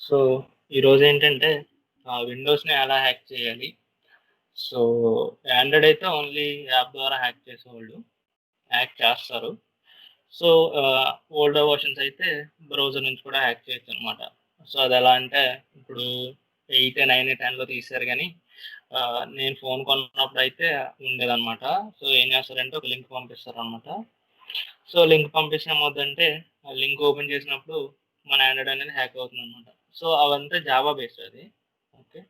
So, ఈరోజేంటంటే విండోస్‌ని ఎలా hack చేయాలి? So, Android అయితే ఓన్లీ యాప్ ద్వారా హ్యాక్ చేసేవాళ్ళు. హ్యాక్ చేస్తారు. సో, ఓల్డర్ వెర్షన్స్ అయితే బ్రౌజర్ నుంచి కూడా హ్యాక్ చేయొచ్చనమాట. సో, అదెలా అంటే ఇప్పుడు 8, 9, 10లో తీశారు గానీ నేను ఫోన్ కొన్నప్పుడైతే ఉండేదనమాట. సో, ఏం చేస్తారంటే ఒక లింక్ పంపిస్తారనమాట. సో, లింక్ పంపిస్తే ఏమవుద్దంటే ఆ లింక్ ఓపెన్ చేసినప్పుడు మన ఆండ్రాయిడ్ అనేది హ్యాక్ అవుతుందనమాట. సో, అవంతా జావా బేస్డ్ అది. ఓకే.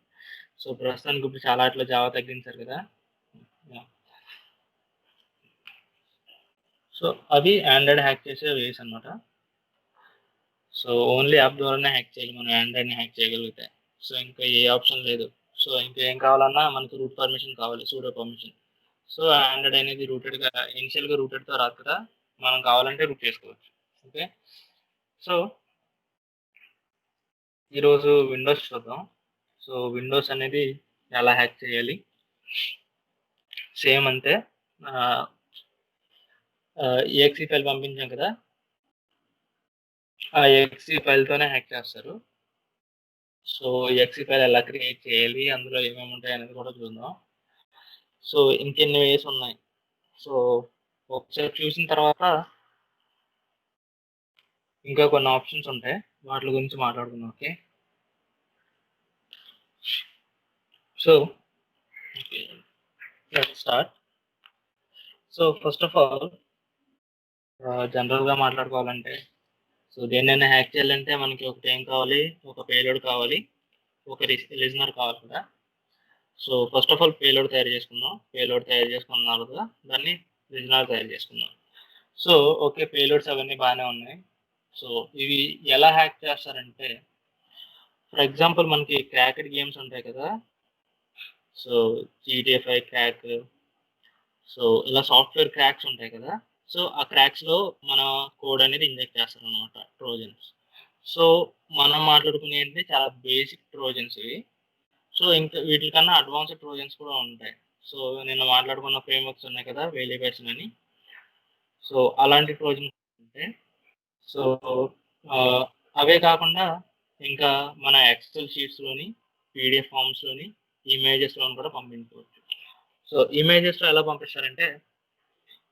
సో, ప్రస్తుతానికి ఇప్పుడు చాలా ఆటిలో జావా తగ్గించారు కదా! యాహ్! సో, అవి ఆండ్రాయిడ్ హ్యాక్ చేసే వేస్ అనమాట. సో, ఓన్లీ యాప్ ద్వారానే హ్యాక్ చేయాలి మనం ఆండ్రాయిడ్‌ని హ్యాక్ చేయగలిగితే. సో, ఇంకా ఏ ఆప్షన్ లేదు. సో, ఇంకేం కావాలన్నా మనకి రూట్ పర్మిషన్ కావాలి. Pseudo permission. సో, ఆండ్రాయిడ్ అనేది ఇనిషియల్‌గా రూటెడ్‌తో రాదు కదా! మనం కావాలంటే రూట్ చేసుకోవచ్చు. ఓకే. సో, ఈరోజు విండోస్ చూద్దాం. సో, విండోస్ అనేది ఎలా హ్యాక్ చేయాలి? సేమ్ అంతే. ఆహ్, ఈఎక్సీ ఫైల్ పంపించాం కదా! ఆ ఈఎక్సీ ఫైల్‌తోనే హ్యాక్ చేస్తారు. సో, ఈఎక్సీ ఫైల్ ఎలా క్రియేట్ చేయాలి? అందులో ఏమేమి ఉంటాయనేది కూడా చూద్దాం. సో, ఇంకెన్ని వేస్ ఉన్నాయి. సో, ఒకసారి చూసిన తర్వాత ఇంకా కొన్ని ఆప్షన్స్ ఉంటాయి. వాటిల గురించి మాట్లాడుకుందాం. Okay. So, okay. Let's start. So, first of all జనరల్‌గా మాట్లాడుకోవాలంటే సో, దేన్నైనా హ్యాక్ చేయాలంటే మనకి ఒకటేం కావాలి? ఒక పేలోడ్ కావాలి. ఒక లిజనర్ కావాలి కదా! So, first of all payload తయారు చేసుకుందాం. పేలోడ్ తయారు చేసుకున్న తర్వాత దాన్ని లిజనర్ తయారు చేసుకుందాం. So, okay. పేలోడ్స్ అవన్నీ బానే ఉన్నాయి. సో, ఇవి ఎలా హ్యాక్ చేస్తారంటే ఫర్ ఎగ్జాంపుల్ మనకి క్రాక్డ్ గేమ్స్ ఉంటాయి కదా! సో, జీటీఏ 5 క్రాక్, సో, ఇలా సాఫ్ట్‌వేర్ క్రాక్స్ ఉంటాయి కదా! సో, ఆ క్రాక్స్‌లో మన కోడ్ అనేది ఇంజెక్ట్ చేస్తారనమాట ట్రోజన్స్. సో, మనం మాట్లాడుకునేయంటే చాలా బేసిక్ ట్రోజన్స్ ఇవి. సో, ఇంకా వీటిలకన్నా అడ్వాన్స్‌డ్ ట్రోజన్స్ కూడా ఉంటాయి. సో, నిన్న మాట్లాడుకున్న ఫ్రేమ్‌వర్క్స్ ఉన్నాయి కదా! వేలిబేషన్ అని. సో, అలాంటి ట్రోజన్స్ ఉంటాయి. సో, ఆహ్, అవే కాకుండా ఇంకా మన ఎక్సెల్ షీట్స్‌లోని, పీడీఎఫ్ ఫార్మ్స్‌లోని, ఇమేజెస్‌లోని కూడా పంపించుకోవచ్చు. సో, ఇమేజెస్‌లో ఎలా పంపిస్తారంటే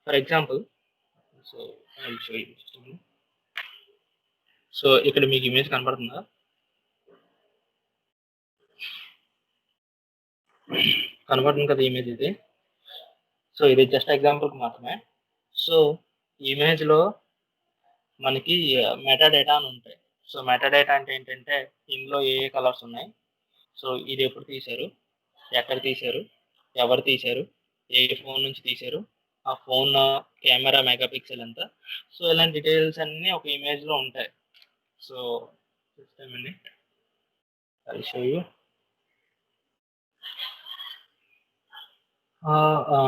for example so, I will show you. So, ఇక్కడ మీకు ఇమేజ్ కనపడుతుందా? కనపడుతుంది కదా! ఇమేజ్ ఇది. సో, ఇది జస్ట్ ఎగ్జాంపుల్‌కి మాత్రమే. సో, ఇమేజ్‌లో మనకి మెటా డేటా అని ఉంటాయి. సో, మెటా డేటా అంటే ఏంటంటే ఇందులో ఏ ఏ కలర్స్ ఉన్నాయి. సో, ఇది ఎప్పుడు తీశారు? ఎక్కడ తీశారు? ఎవరు తీశారు? ఏ ఫోన్ నుంచి తీశారు? ఆ ఫోన్ కెమెరా మెగాపిక్సెల్ ఎంత? సో, ఇలాంటి డీటెయిల్స్ అన్నీ ఒక ఇమేజ్‌లో ఉంటాయి. So, just a minute I will show you. ఆహ్, ఆ!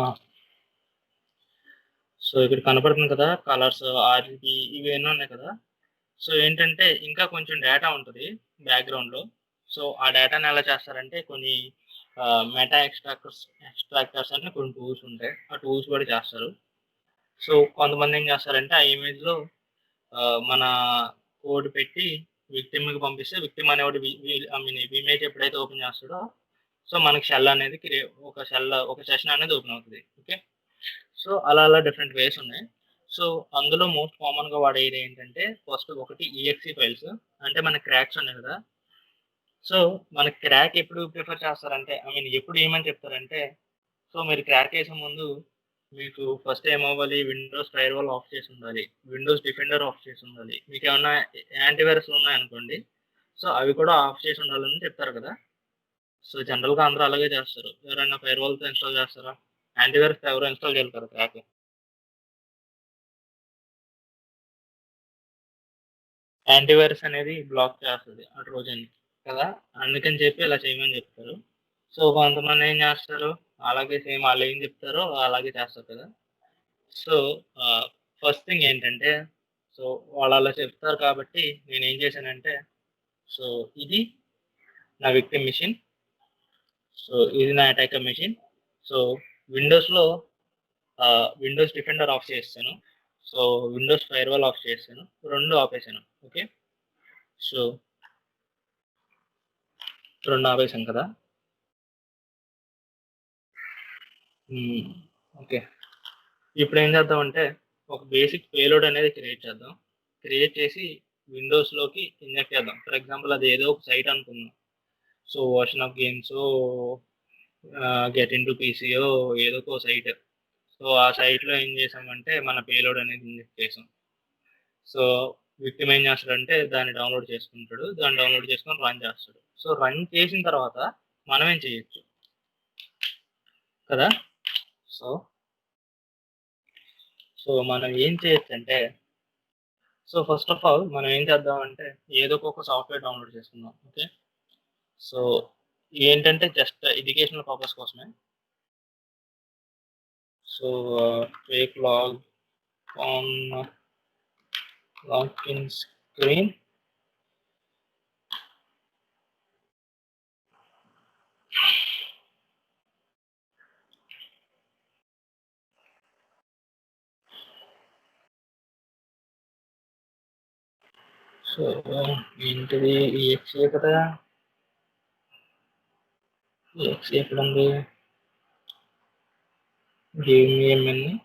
సో, ఇక్కడ కనపడుతుంది కదా! కలర్స్, ఆర్‌జీబీ ఇవన్నీ ఉన్నాయి కదా! సో, ఏంటంటే ఇంకా కొంచెం డేటా ఉంటది బ్యాక్‌గ్రౌండ్‌లో. సో, ఆ డేటాని ఎలా చేస్తారంటే కొన్ని మెటా ఎక్స్ట్రాక్టర్స్ అని కొన్ని టూల్స్ ఉంటాయి. ఆ టూల్స్ కూడా చేస్తారు. సో, కొంతమంది ఏం చేస్తారంటే ఆ ఇమేజ్‌లో మన కోడ్ పెట్టి విక్టిమ్‌కి పంపిస్తే విక్టిమ్ అనేవాడు వి వి ఐ మీన్ ఇమేజ్ ఎప్పుడైతే ఓపెన్ చేస్తాడో సో, మనకి షెల్ అనేది ఒక సెషన్ అనేది ఓపెన్ అవుతది. ఓకే. సో, అలా అలా డిఫరెంట్ వేస్ ఉన్నాయి. సో, అందులో మోస్ట్ కామన్‌గా వాడేది ఏంటంటే ఫస్ట్ ఒకటి ఈఎక్సీ ఫైల్స్. అంటే మన క్రాక్స్ ఉన్నాయి కదా! సో, మన క్రాక్ ఎప్పుడు ప్రిఫర్ చేస్తారంటే ఎప్పుడు ఏమని చెప్తారంటే సో, మీరు క్రాక్ చేసే ముందు మీకు ఫస్ట్ ఏమవ్వాలి విండోస్ ఫైర్‌వాల్ ఆఫ్ చేసుండాలి. విండోస్ డిఫెండర్ ఆఫ్ చేసుండాలి. మీకేమన్నా యాంటీవైరస్‌లు ఉన్నాయనుకోండి. సో, అవి కూడా ఆఫ్ చేసి ఉండాలని చెప్తారు కదా! సో, జనరల్‌గా అందరూ అలాగే చేస్తారు. ఎవరైనా ఫైర్‌వాల్‌తో ఇన్‌స్టాల్ చేస్తారా? యాంటీవైరస్‌తో ఎవరు ఇన్‌స్టాల్ చేయరు కదా! క్రాక్. యాంటీవైరస్ అనేది బ్లాక్ చేస్తది ఆ ట్రోజన్‌ని కదా! అందుకని చెప్పి ఇలా చేయమని చెప్తారు. సో, కొంతమంది ఏం చేస్తారు, అలాగే సేమ్ ఆళ్ళేం చెప్తారో అలాగే చేస్తారు కదా! సో, ఆహ్, ఫస్ట్ థింగ్ ఏంటంటే, సో, వాళ్ళలా చెప్తారు కాబట్టి నేనేం చేశానంటే, సో, ఇది నా విక్టిమ్ మెషిన్. సో, ఇది నా అటాకర్ మెషిన్. సో, విండోస్‌లో విండోస్ డిఫెండర్ ఆఫ్ చేసేసాను. సో, విండోస్ ఫైర్‌వాల్ ఆఫ్ చేసేసాను. 2 ఆపేసాను. ఓకే. సో 2 ఆపేసాం కదా. ఓకే. ఇప్పుడు ఏం చేద్దామంటే ఒక బేసిక్ పేలోడ్ అనేది క్రియేట్ చేద్దాం. క్రియేట్ చేసి విండోస్‌లోకి ఇంజెక్ట్ చేద్దాం. ఫర్ ఎగ్జాంపుల్ అది ఏదో ఒక సైట్ అనుకుందాం. సో ఓషన్ ఆఫ్ గేమ్సో, గెట్ ఇంటూ పీసీయో ఏదో ఒక సైట్. సో ఆ సైట్‌లో ఏం చేసామంటే మన పేలోడ్ అనేది ఇంజెక్ట్ చేసాం. సో విక్టిమ్ ఏం చేస్తాడంటే దాన్ని డౌన్లోడ్ చేసుకుంటాడు. దాన్ని డౌన్లోడ్ చేసుకొని రన్ చేస్తాడు. సో రన్ చేసిన తర్వాత మనం ఏం చేయొచ్చు కదా. సో సో మనం ఏం చేయొచ్చంటే, సో ఫస్ట్ ఆఫ్ ఆల్ మనం ఏం చేద్దామంటే ఏదో ఒక సాఫ్ట్‌వేర్ డౌన్లోడ్ చేసుకుందాం. ఓకే. సో ఏంటంటే జస్ట్ ఎడ్యుకేషనల్ పర్పస్ కోసమే. So take on login screen. So ఏంటిది ఈఎక్స్ఈ కదా. ఈఎక్స్ఈ ఎక్కడుంది? Give me a minute.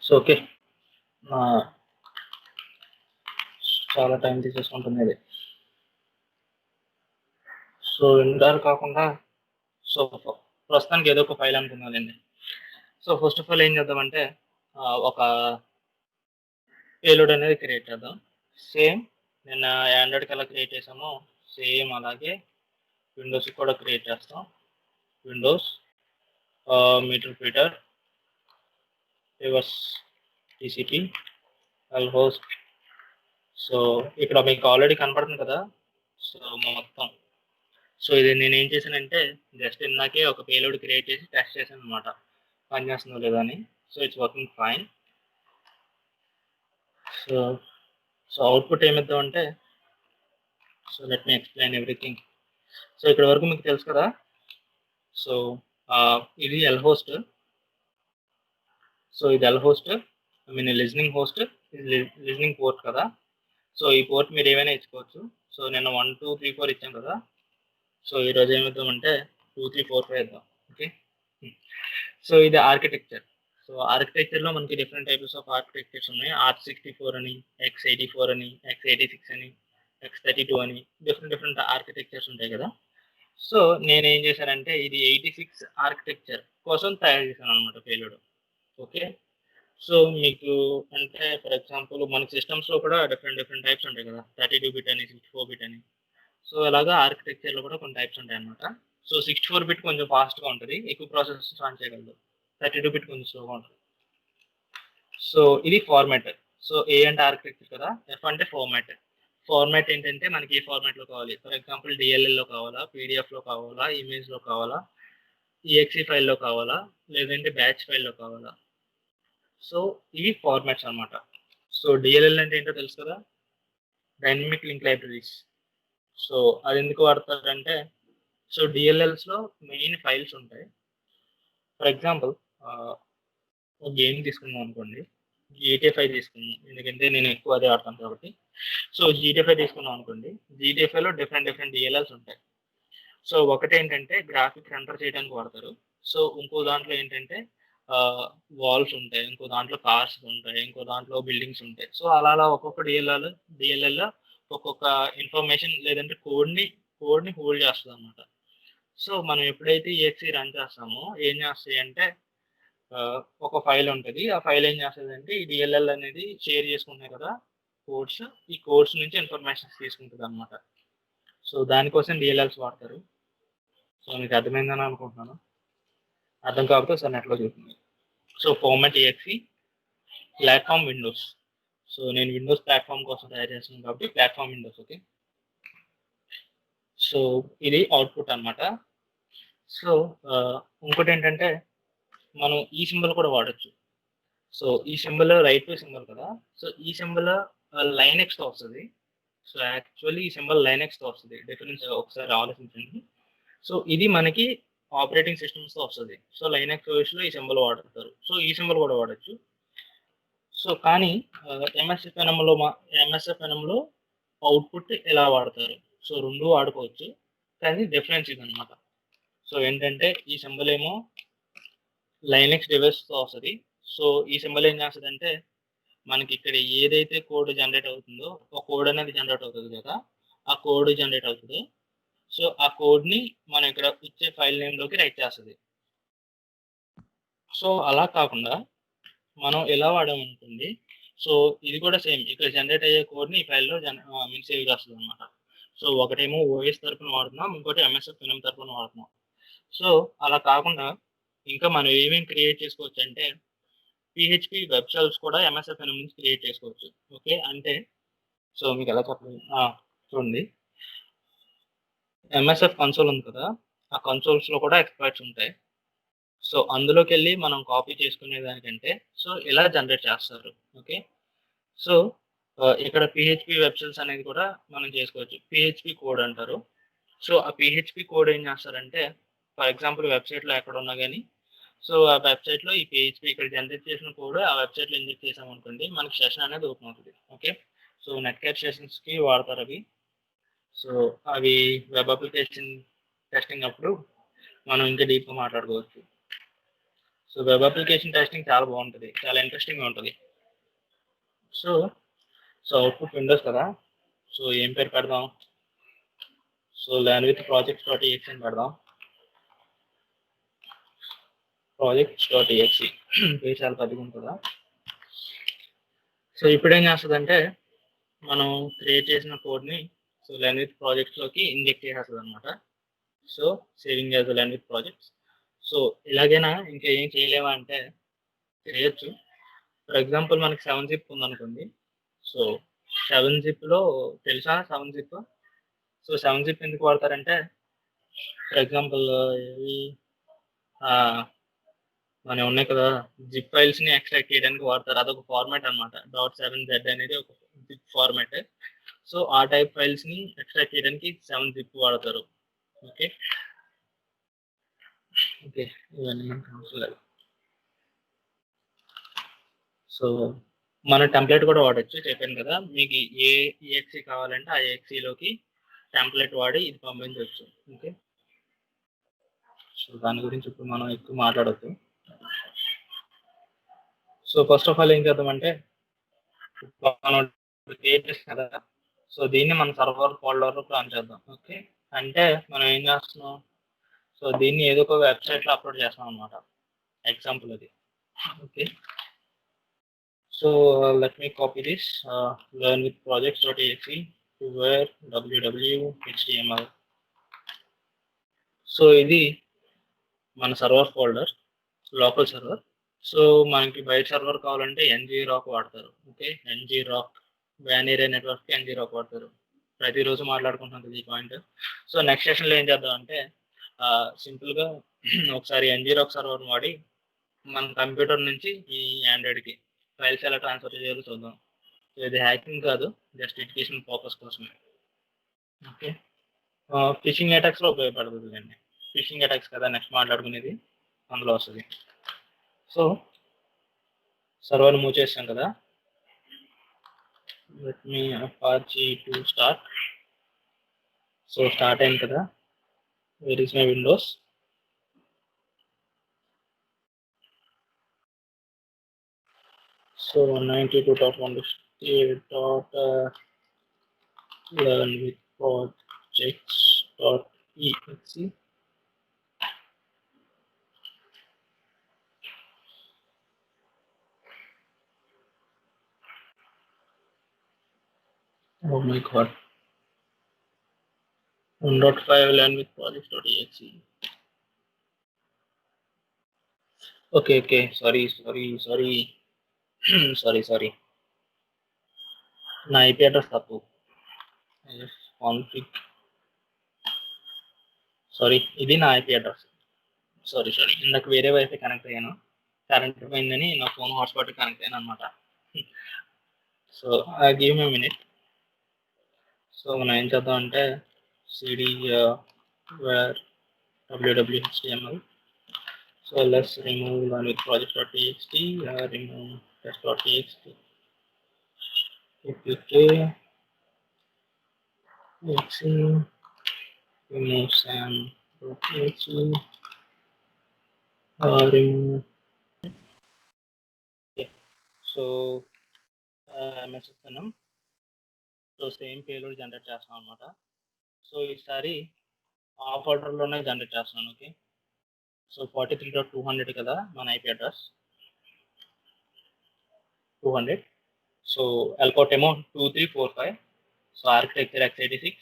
So okay. చాలా టైం తీసేసుకుంటుంది ఇది. సో ఇంటర్ కాకుండా సో ప్రస్తుతానికి ఏదో ఒక ఫైల్ అనుకున్నానండి. సో ఫస్ట్ ఆఫ్ ఆల్ ఏం చేద్దామంటే ఒక పేలోడ్ అనేది క్రియేట్ చేద్దాం. సేమ్ నిన్న ఆండ్రాయిడ్కి ఎలా క్రియేట్ చేసామో సేమ్ అలాగే విండోస్కి కూడా క్రియేట్ చేస్తాం. Windows meterpreter reverse TCP L host. So ఇక్కడ మీకు ఆల్రెడీ కనపడుతుంది కదా. సో మొత్తం సో ఇది నేను ఏం చేశానంటే జస్ట్ ఇందాకే ఒక పేలోడ్ క్రియేట్ చేసి టెస్ట్ చేశాను అనమాట, పనిచేస్తుందో లేదో అని. So it's working fine. So so output ఏమిద్దామంటే, so let me explain everything. So ఇక్కడ వరకు మీకు తెలుసు కదా. సో ఇది ఎల్ హోస్ట్. సో ఇది L host, I mean listening host, ఇది లిజనింగ్ పోర్ట్ కదా. సో ఈ పోర్ట్ మీరు ఏమైనా ఇచ్చుకోవచ్చు. సో నేను 1 2 3 4 ఇచ్చాను కదా. సో ఈరోజు ఏమిద్దామంటే 2 3 4 5 ఇద్దాం. ఓకే. సో ఇది ఆర్కిటెక్చర్. సో ఆర్కిటెక్చర్లో మనకి డిఫరెంట్ టైప్స్ ఆఫ్ ఆర్కిటెక్చర్స్ ఉన్నాయి. R64 అని, X84 అని, X86 అని, X32 అని డిఫరెంట్ ఆర్కిటెక్చర్స్ ఉంటాయి కదా. సో నేనేం చేశానంటే ఇది 86 ఆర్కిటెక్చర్ కోసం తయారు చేశాను అనమాట పేలోడ్. ఓకే. సో మీకు అంటే ఫర్ ఎగ్జాంపుల్ మనకి సిస్టమ్స్లో కూడా డిఫరెంట్ టైప్స్ ఉంటాయి కదా. 32 బిట్ అని, 64 బిట్ అని. సో అలాగా ఆర్కిటెక్చర్లో కూడా కొన్ని టైప్స్ ఉంటాయి అనమాట. సో 64 బిట్ కొంచెం ఫాస్ట్గా ఉంటుంది, ఎక్కువ ప్రాసెస్ రన్ చేయగలదు. 32 బిట్ కొంచెం స్లోగా ఉంటుంది. సో ఇది ఫార్మాట్. సో ఏ అంటే ఆర్కిటెక్చర్ కదా, ఎఫ్ అంటే ఫార్మాట్. ఫార్మాట్ ఏంటంటే మనకి ఏ ఫార్మాట్లో కావాలి. ఫర్ ఎగ్జాంపుల్ డిఎల్ఎల్లో కావాలా, పీడిఎఫ్లో కావాలా, ఇమేజ్లో కావాలా, ఈఎక్సీ ఫైల్లో కావాలా, లేదంటే బ్యాచ్ ఫైల్లో కావాలా. సో ఇవి ఫార్మాట్స్ అనమాట. సో డిఎల్ఎల్ అంటే ఏంటో తెలుసు కదా, డైనమిక్ లింక్ లైబ్రరీస్. సో అది ఎందుకు వాడతారంటే, సో డిఎల్ఎల్స్లో మెయిన్ ఫైల్స్ ఉంటాయి. ఫర్ ఎగ్జాంపుల్ ఒక గేమ్ తీసుకుందాం అనుకోండి, GTA 5 తీసుకుందాం, ఎందుకంటే నేను ఎక్కువ అదే ఆడతాను కాబట్టి. సో GTA 5 తీసుకున్నాం అనుకోండి, GTA 5లో డిఫరెంట్ డిఎల్ఎల్స్ ఉంటాయి. సో ఒకటేంటంటే గ్రాఫిక్స్ రెండర్ చేయడానికి వాడతారు. సో ఇంకో దాంట్లో ఏంటంటే వాల్స్ ఉంటాయి, ఇంకో దాంట్లో కార్స్ ఉంటాయి, ఇంకో దాంట్లో బిల్డింగ్స్ ఉంటాయి. సో అలా ఒక్కొక్క డిఎల్ఎల్లో ఒక్కొక్క ఇన్ఫర్మేషన్ లేదంటే కోడ్ని హోల్డ్ చేస్తుంది అనమాట. సో మనం ఎప్పుడైతే EXE రన్ చేస్తామో ఏం చేస్తాయి అంటే ఒక ఫైల్ ఉంటుంది. ఆ ఫైల్ ఏం చేస్తుందంటే ఈ డిఎల్ఎల్ అనేది షేర్ చేసుకుంటున్నాయి కదా కోడ్స్, ఈ కోడ్స్ నుంచి ఇన్ఫర్మేషన్స్ తీసుకుంటుంది అనమాట. సో దానికోసం డిఎల్ఎల్స్ వాడతారు. సో మీకు అర్థమైందని అనుకుంటున్నాను. అర్థం కాకపోతే సార్ నెట్లో చూస్తుంది. So format EXE platform Windows. So నేను విండోస్ ప్లాట్ఫామ్ కోసం తయారు చేస్తున్నాను కాబట్టి ప్లాట్ఫామ్ విండోస్. ఓకే, సో ఇది అవుట్పుట్ అనమాట. సో ఇంకోటి ఏంటంటే మనం ఈ సింబల్ కూడా వాడచ్చు. సో ఈ సింబల్ రైట్ టు సింబల్ కదా. సో ఈ సింబల్ లైనెక్స్ తో వస్తుంది. సో యాక్చువల్లీ ఈ సింబల్ లైనెక్స్ తో వస్తుంది. డిఫరెన్స్ ఒకసారి ఆలోచించండి. సో ఇది మనకి ఆపరేటింగ్ సిస్టమ్స్ తో వస్తుంది. సో లైనెక్స్ ఓఎస్ లో ఈ సింబల్ వాడతారు. సో ఈ సింబల్ కూడా వాడచ్చు. సో కానీ ఎంఎస్ఎఫ్ఎన్ఎంలో అవుట్పుట్ ఎలా వాడతారు. సో రెండు వాడుకోవచ్చు, కానీ డిఫరెన్స్ ఇది అనమాట. సో ఏంటంటే ఈ సింబల్ ఏమో లైనెక్స్ డివైస్ తో వస్తుంది. సో ఈ సింబల్ ఏం చేస్తుంది అంటే మనకి ఇక్కడ ఏదైతే కోడ్ జనరేట్ అవుతుందో ఒక కోడ్ అనేది జనరేట్ అవుతుంది కదా, ఆ కోడ్ జనరేట్ అవుతుంది. సో ఆ కోడ్ ని మనం ఇక్కడ ఇచ్చే ఫైల్ నేమ్ లోకి రైట్ చేస్తుంది. సో అలా కాకుండా మనం ఎలా వాడామనుకోండి. సో ఇది కూడా సేమ్, ఇక్కడ జనరేట్ అయ్యే కోడ్ ని ఈ ఫైల్లో సేవ్ చేస్తుంది అనమాట. సో ఒకటేమో ఓఎస్ తరపున వాడుతున్నాం, ఇంకోటి ఎంఎస్ఎఫ్ఎన్ఎం తరపున వాడుతున్నాం. సో అలా కాకుండా ఇంకా మనం ఏమేమి క్రియేట్ చేసుకోవచ్చు అంటే PHP వెబ్ షెల్స్ కూడా ఎంఎస్ఎఫ్ఎన్ఎం నుంచి క్రియేట్ చేసుకోవచ్చు. ఓకే, అంటే సో మీకు ఎలా చెప్పాలి, చూడండి, ఎంఎస్ఎఫ్ కన్సోల్ ఉంది కదా, ఆ కన్సోల్స్ లో కూడా ఎక్స్పర్ట్స్ ఉంటాయి. సో అందులోకి వెళ్ళి మనం కాపీ చేసుకునే దానికంటే సో ఇలా జనరేట్ చేస్తారు. ఓకే, సో ఇక్కడ PHP వెబ్ షెల్స్ అనేది కూడా మనం చేసుకోవచ్చు. PHP కోడ్ అంటారు. సో ఆ PHP కోడ్ ఏం చేస్తారంటే ఫర్ ఎగ్జాంపుల్ వెబ్సైట్లో ఎక్కడ ఉన్నా కానీ సో ఆ వెబ్సైట్లో ఈ PHP ఇక్కడ జనరేట్ చేసిన కోడ్ ఆ వెబ్సైట్లో ఇంజెక్ట్ చేసామనుకోండి, మనకి సెషన్ అనేది ఓపెన్ అవుతుంది. ఓకే, సో నెట్కేర్ సెషన్స్కి వాడతారు అవి. సో అవి వెబ్ అప్లికేషన్ టెస్టింగ్ అప్పుడు మనం ఇంకా డీప్గా మాట్లాడుకోవచ్చు. సో వెబ్ అప్లికేషన్ టెస్టింగ్ చాలా బాగుంటుంది, చాలా ఇంట్రెస్టింగ్గా ఉంటుంది. సో అవుట్పుట్ విండోస్ కదా. సో ఏం పేరు పెడదాం? సో లర్న్ విత్ projects.exe అని పెడదాం. projects.exe పేరు చాలా పెద్దగా ఉంటుందా. సో ఇప్పుడు ఏం చేస్తుందంటే మనం క్రియేట్ చేసిన కోడ్ని సో లర్న్ విత్ ప్రాజెక్ట్స్లోకి ఇంజెక్ట్ చేసేస్తుంది అనమాట. So saving as learn with projects. So ఇలాగైనా ఇంకా ఏం చేయలేమా అంటే చేయొచ్చు. ఫర్ ఎగ్జాంపుల్ మనకి 7-zip ఉందనుకోండి. సో 7-zipలో తెలుసా 7-zip? సో 7-zip ఎందుకు వాడతారంటే ఫర్ ఎగ్జాంపుల్ ఇవి మన ఉన్నాయి కదా జిప్ ఫైల్స్ ని ఎక్స్ట్రాక్ట్ చేయడానికి వాడతారు. అదొక ఫార్మాట్ అనమాట. .7z అనేది ఒక జిప్ ఫార్మాట్. సో ఆ టైప్ ఫైల్స్ ని ఎక్స్ట్రాక్ట్ చేయడానికి 7-zip వాడతారు. ఓకే ఓకే ఇవన్నీ మనకు అవసరం లేదు. సో మన టెంప్లెట్ కూడా వాడచ్చు. చెప్పాను కదా మీకు ఏ EXE కావాలంటే ఆ EXEలోకి టెంప్లెట్ వాడి ఇది పంపించవచ్చు. ఓకే, సో దాని గురించి ఇప్పుడు మనం ఎక్కువ మాట్లాడద్దు. సో ఫస్ట్ ఆఫ్ ఆల్ ఏం చేద్దామంటే మనం క్రియేట్ చేస్తాం కదా, సో దీన్ని మన సర్వర్ ఫోల్డర్లో ప్లాన్ చేద్దాం. ఓకే, అంటే మనం ఏం చేస్తున్నాం, సో దీన్ని ఏదో ఒక వెబ్సైట్లో అప్లోడ్ చేస్తాం అనమాట. ఎగ్జాంపుల్ అది. Okay, so let me copy this learn with projects.exe to where www.html. So ఇది మన server folder, local server. So మనకి బయట సర్వర్ కావాలంటే NGRock వాడతారు. Okay, NGRock van area network NGRock వాడతారు. ప్రతిరోజు మాట్లాడుకుంటున్నది ఈ పాయింట్. సో నెక్స్ట్ సెషన్లో ఏం చేద్దాం అంటే సింపుల్గా ఒకసారి NGRock సర్వర్ వాడి మన కంప్యూటర్ నుంచి ఈ ఆండ్రాయిడ్కి ఫైల్స్ ఎలా ట్రాన్స్ఫర్ చేయాలో చూద్దాం. సో ఇది హ్యాకింగ్ కాదు, జస్ట్ ఎడ్యుకేషన్ పర్పస్ కోసమే. ఓకే, ఫిషింగ్ అటాక్స్లో ఉపయోగపడుతుంది అండి. ఫిషింగ్ అటాక్స్ కదా నెక్స్ట్ మాట్లాడుకునేది, అందులో వస్తుంది. సో సర్వర్ మూవ్ చేస్తాం కదా, let me Apache to start. So start అయింది కదా, where is my Windows. So 192.168.learn with projects.exe. Oh my god. 1.5 learn with projects.exe. Okay, sorry. sorry. నా IP అడ్రస్ తప్పు. కాన్ఫిగ్ సారీ, ఇది నా IP address. Sorry ఇందాక వేరే wifi connect అయ్యాను, current పోయిందని నా ఫోన్ హాట్స్పాట్ కనెక్ట్ అయ్యాను అనమాట. So give me minute. So మనం ఏం చేద్దాం అంటే cd where www.html. So let's remove learn with project.txt, remove test.txt, apk exe, remove sam.exe, remove. Okay. So MS ఇస్తున్నాం. సో సేమ్ పేలోడ్ జనరేట్ చేస్తాం అనమాట. So ఈసారి ఆఫ్ ఆర్డర్లోనే జనరేట్ చేస్తున్నాను. Okay, so 43.200 కదా మన IP అడ్రస్, 200. సో ఎల్కోట్ ఏమో 2345. So architecture x86,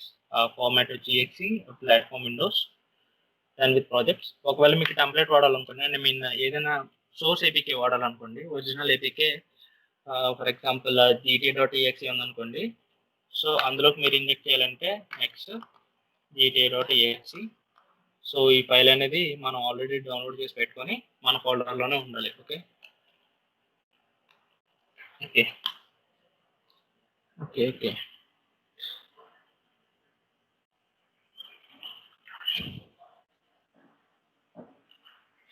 format వచ్చి exe, platform Windows, run with projects. ఒకవేళ మీకు టెంప్లెట్ వాడాలనుకోండి, ఐ మీన్ ఏదైనా సోర్స్ ఏపీకే వాడాలనుకోండి, original APK, for example gta.exe ఉందనుకోండి. సో అందులోకి మీరు ఇంజెక్ట్ చేయాలంటే నెక్స్ట్ gta.exe. సో ఈ ఫైల్ అనేది మనం ఆల్రెడీ డౌన్లోడ్ చేసి పెట్టుకొని మన ఫోల్డర్లోనే ఉండాలి. ఓకే.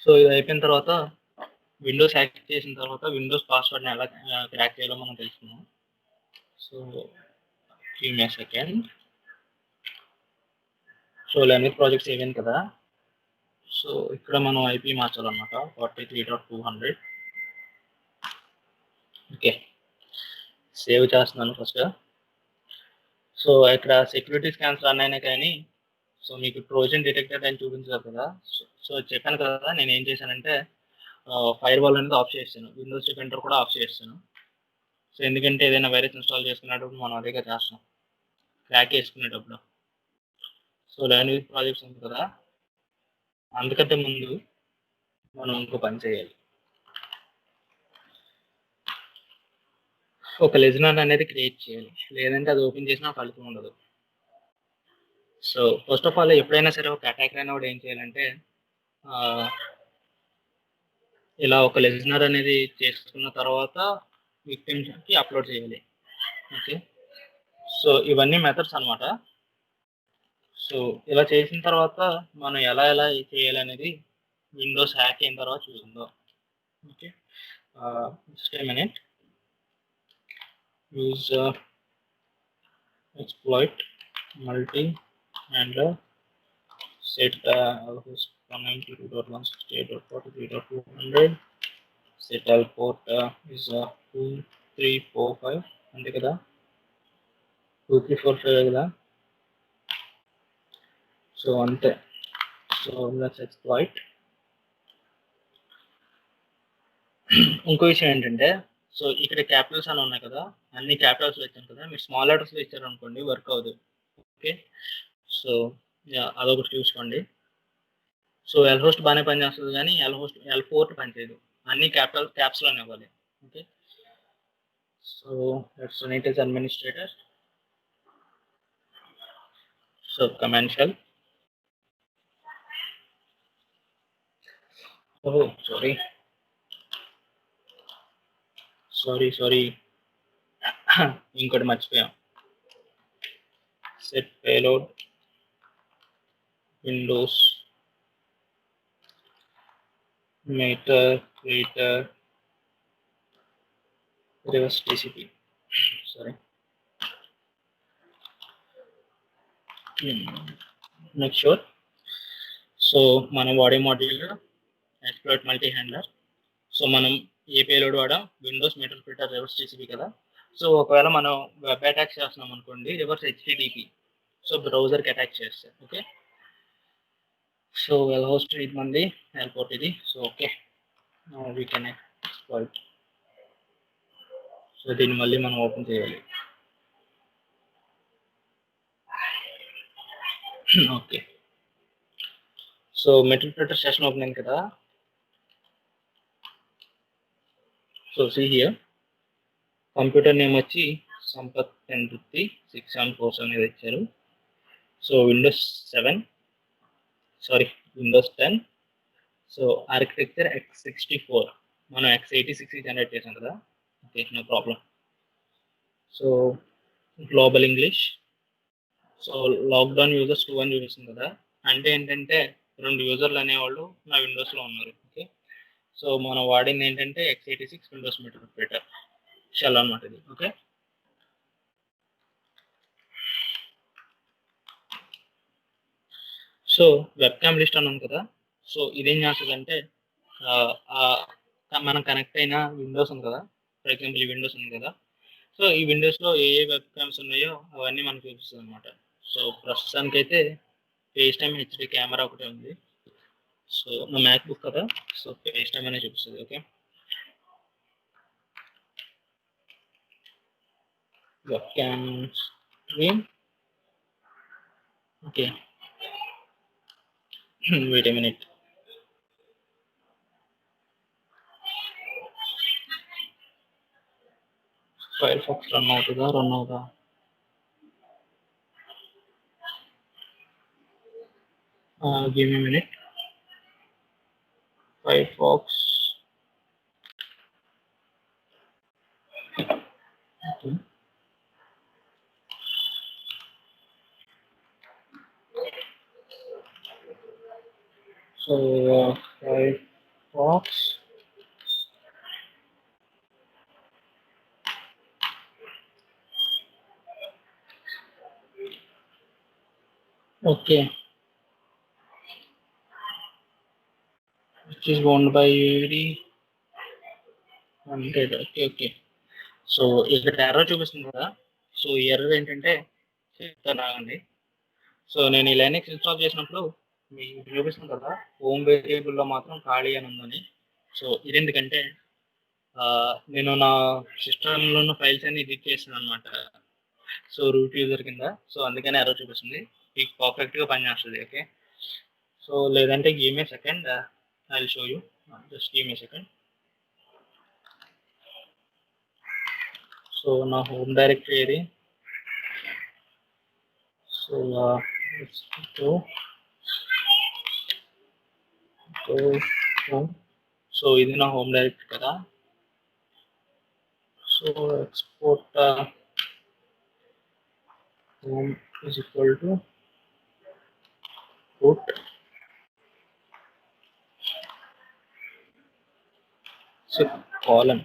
సో ఇది అయిపోయిన తర్వాత విండోస్ యాక్టివ్ చేసిన తర్వాత విండోస్ పాస్వర్డ్ని ఎలా క్రాక్ చేయాలో మనం తెలుసుకున్నాం. So give me second. So learning projects ఏమైంది కదా, సో ఇక్కడ మనం IP మార్చాలన్నమాట 43.200. ఓకే, సేవ్ చేస్తున్నాను ఫస్ట్. సో ఇక్కడ సెక్యూరిటీ స్కాన్స్ రన్ అయినా కానీ సో మీకు ట్రోజన్ డిటెక్టెడ్ అని చూపించారు కదా. సో చెప్పాను కదా, నేను ఏం చేశానంటే ఫైర్ వాల్ అనేది ఆఫ్ చేస్తాను, విండోస్ డిఫెండర్ కూడా ఆఫ్ చేస్తాను. సో ఎందుకంటే ఏదైనా వైరస్ ఇన్స్టాల్ చేసుకునేటప్పుడు మనం అదేగా చేస్తాం, క్రాక్ వేసుకునేటప్పుడు. సో లర్న్ విత్ ప్రాజెక్ట్స్ ఉంది కదా, అందుకంటే ముందు మనం ఇంకో పని చేయాలి. ఒక లిజనర్ అనేది క్రియేట్ చేయాలి, లేదంటే అది ఓపెన్ చేసినా ఫలితం ఉండదు. సో ఫస్ట్ ఆఫ్ ఆల్ ఎప్పుడైనా సరే ఒక అటాకర్ అనేవాడు ఏం చేయాలంటే ఇలా ఒక లిజనర్ అనేది చేసుకున్న తర్వాత విక్టిమ్స్కి అప్లోడ్ చేయాలి. ఓకే, సో ఇవన్నీ మెథడ్స్ అనమాట. సో ఇలా చేసిన తర్వాత మనం ఎలా చేయాలనేది విండోస్ హ్యాక్ అయిన తర్వాత చూద్దాం. Okay, just a minute. Use exploit multi handler, set host 192.168.43.200, set all port is 2345 అంతే కదా, 2345 కదా. సో అంతే. So let's exploit. ఇంకో విషయం ఏంటంటే, సో ఇక్కడ క్యాపిటల్స్ అని ఉన్నాయి కదా, అన్ని క్యాపిటల్స్లో ఇచ్చాను కదా, మీరు స్మాల్ లెటర్స్లో ఇచ్చారు అనుకోండి వర్క్ అవ్వదు. ఓకే, సో అదొకటి చూసుకోండి. సో ఎల్ హోస్ట్ బాగానే పనిచేస్తుంది, కానీ L4 పనిచేయదు, అన్ని క్యాప్స్లోనే ఇవ్వాలి. Okay, so let's run it as administrator. So command shell. Oh, sorry. ఇంకోటి మర్చిపోయాం. set payload windows meter creator reverse TCP. Sorry. Make sure. So మనం వాడే module exploit multi handler. So మనం ఏ పేలోడ్ వాడాం, Windows meterpreter reverse TCP కదా. So ఒకవేళ మనం వెబ్ అటాక్ చేస్తున్నాం అనుకోండి, రివర్స్ HTTP. సో బ్రౌజర్కి అటాక్ చేస్తే. ఓకే, సో వెల్ హోస్ట్ ఇది మంది, ఎయిర్పోర్ట్ ఇది. So okay, we can exploit. So దీన్ని మళ్ళీ మనం ఓపెన్ చేయాలి. ఓకే. సో మెట్రిక్ సెషన్ ఓపెనింగ్ కదా. So see here computer name వచ్చి సంపత్ 1050 6747 అనేది ఇచ్చారు. So windows 7 sorry windows 10. So architecture x64 మనం x86 జనరేట్ చేసాం కదా. Okay, no problem. So global English. So lockdown users 2 అని చూపిస్తుంది కదా, అంటే ఏంటంటే 2 యూజర్లు అనేవాళ్ళు నా విండోస్లో ఉన్నారు. ఓకే, సో మనం వాడింది ఏంటంటే x86 విండోస్ మెట్రిక్ షెల్ అనమాట ఇది. Okay, so web cam list అన్నాం కదా. సో ఇదేం చేస్తుందంటే మనం కనెక్ట్ అయిన విండోస్ ఉంది కదా, ఫర్ ఎగ్జాంపుల్ ఈ విండోస్ ఉంది కదా. సో ఈ విండోస్లో ఏ వెబ్ క్యామ్స్ ఉన్నాయో అవన్నీ మనకు చూపిస్తుంది అనమాట. సో ప్రస్తుతానికి అయితే ఫేస్ టైమ్ హెచ్డి కెమెరా ఒకటే ఉంది. సో నా మ్యాక్ బుక్ కదా, సో ఫేస్ టైమ్ అనే చూపిస్తుంది. Okay, webcam screen. Okay, wait a minute. Firefox run అవుతుందా? Give me minute. Firefox. Okay. So Firefox. Okay. Which is owned by every 100. Okay. So ఇక్కడ error చూపిస్తుంది కదా. So ఈ error ఏంటంటే చెప్తానండి. So నేను ఈ లైనక్స్ ఇన్స్టాల్ చేసినప్పుడు మీకు చూపిస్తుంది కదా, హోమ్ వేరియబుల్లో మాత్రం ఖాళీ అని ఉందని. సో ఇది ఎందుకంటే నేను నా సిస్టంలో ఉన్న ఫైల్స్ అన్ని ఎడిట్ చేస్తాను అనమాట. సో రూట్ యూజర్ కింద. సో అందుకని ఎర్రర్ చూపిస్తుంది. మీకు పర్ఫెక్ట్గా పనిచేస్తుంది. ఓకే, సో లేదంటే give me second, I will show you. Just give me second. So నా హోమ్ డైరెక్టరీ ఇది. సో సో ఇది నా హోమ్ డైరెక్టరీ కదా. So export home is equal to root colon.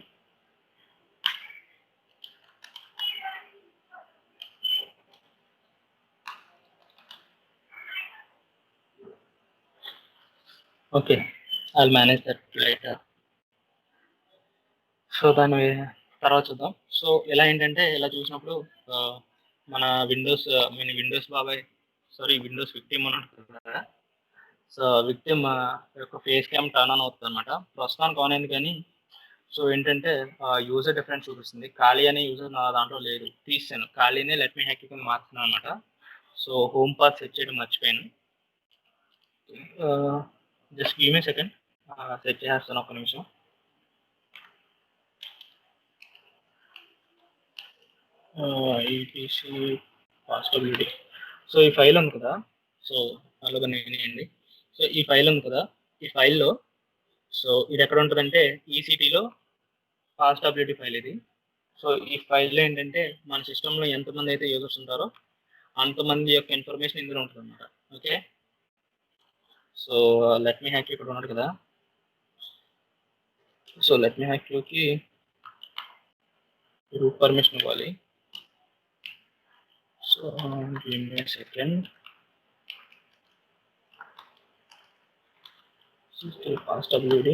Okay, I'll manage that later. So దాన్ని తర్వాత చూద్దాం. So ఎలా ఏంటంటే ఇలా చూసినప్పుడు మన విండోస్ బాబాయ్ విండోస్ విక్టిమ్ అని ఉంటుంది కదా. సో విక్టిమ్ యొక్క ఫేస్ క్యామ్ టర్న్ ఆన్ అవుతుంది అనమాట. ప్రస్తుతానికి ఆన్ అయింది కానీ సో ఏంటంటే యూజర్ డిఫరెన్స్ చూపిస్తుంది. ఖాళీ అనే యూజర్ నా దాంట్లో లేదు, తీసాను. ఖాళీనే లెట్ మీ హ్యాక్ కింద మార్చుతున్నాను అనమాట. సో హోమ్ పాత్ సెట్ చేయడం మర్చిపోయాను. Just give me second, set చేస్తాను, ఒక్క నిమిషం. EPC possibility. సో ఈ ఫైల్ ఉంది కదా. సో అలాగే నేనేయండి. సో ఈ ఫైల్ ఉంది కదా, ఈ ఫైల్లో సో ఇది ఎక్కడ ఉంటుందంటే ఈసీటీలో పాసిబిలిటీ ఫైల్ ఇది. సో ఈ ఫైల్లో ఏంటంటే మన సిస్టంలో ఎంతమంది అయితే యూజర్స్ ఉంటారో అంతమంది యొక్క ఇన్ఫర్మేషన్ ఇందులో ఉంటుంది అనమాట. Okay, so let me hack ఇక్కడ ఉన్నాడు కదా. సో లెట్ మీ హ్యాక్కి రూట్ పర్మిషన్ ఇవ్వాలి. So give me second. still passwd.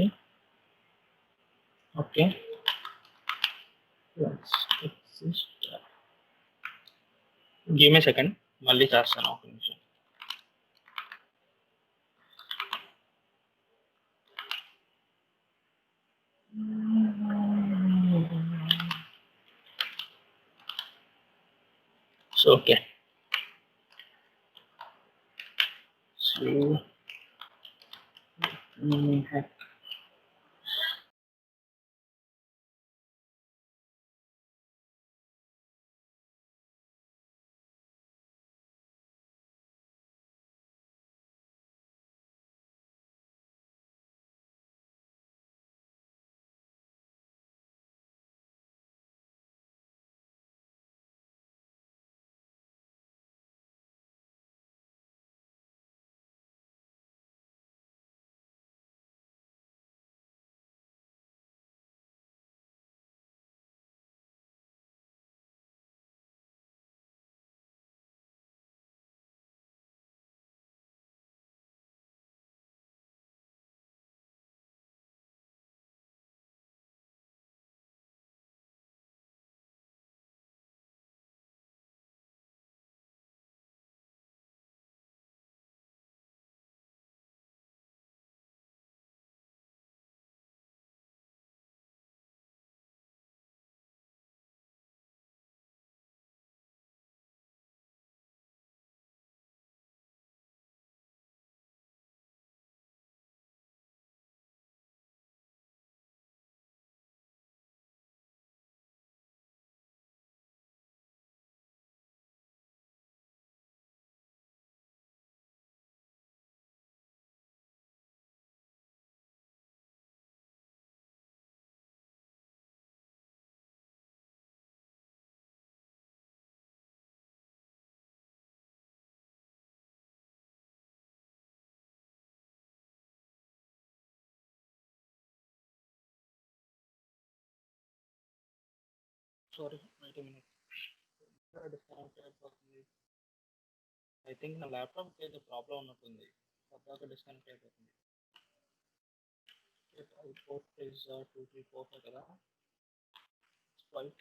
Okay, give me second, మళ్ళీ చేస్తాను, ఒక నిమిషం. So okay, to hack. Sorry, wait a minute. Disconnected అవుతుంది. I think నా ల్యాప్టాప్ ఏదో ప్రాబ్లం ఉన్నట్టుంది. పద్దాక డిస్కనెక్ట్ అయిపోతుంది. పోర్ట్ ఇస్ 2345 కదా. Right.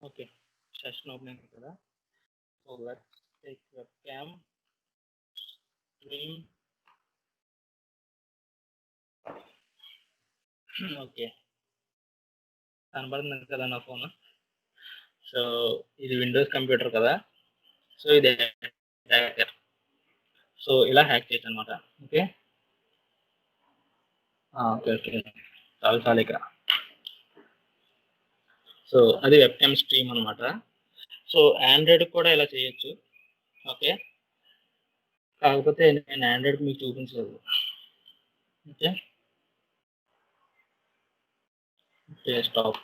Okay. Session opening కదా. So let's take webcam stream. ఓకే, కనబడుతుంది కదా నా ఫోన్. సో ఇది విండోస్ కంప్యూటర్ కదా. సో ఇది హ్యాకర్. సో ఇలా హ్యాక్ చేయొచ్చు అనమాట. ఓకే ఓకే ఓకే చాలు ఇక్కడ. సో అది వెబ్కామ్ స్ట్రీమ్ అనమాట. సో ఆండ్రాయిడ్ కూడా ఇలా చేయొచ్చు. ఓకే, కాకపోతే నేను ఆండ్రాయిడ్ మీకు చూపించలేదు. Okay okay stop.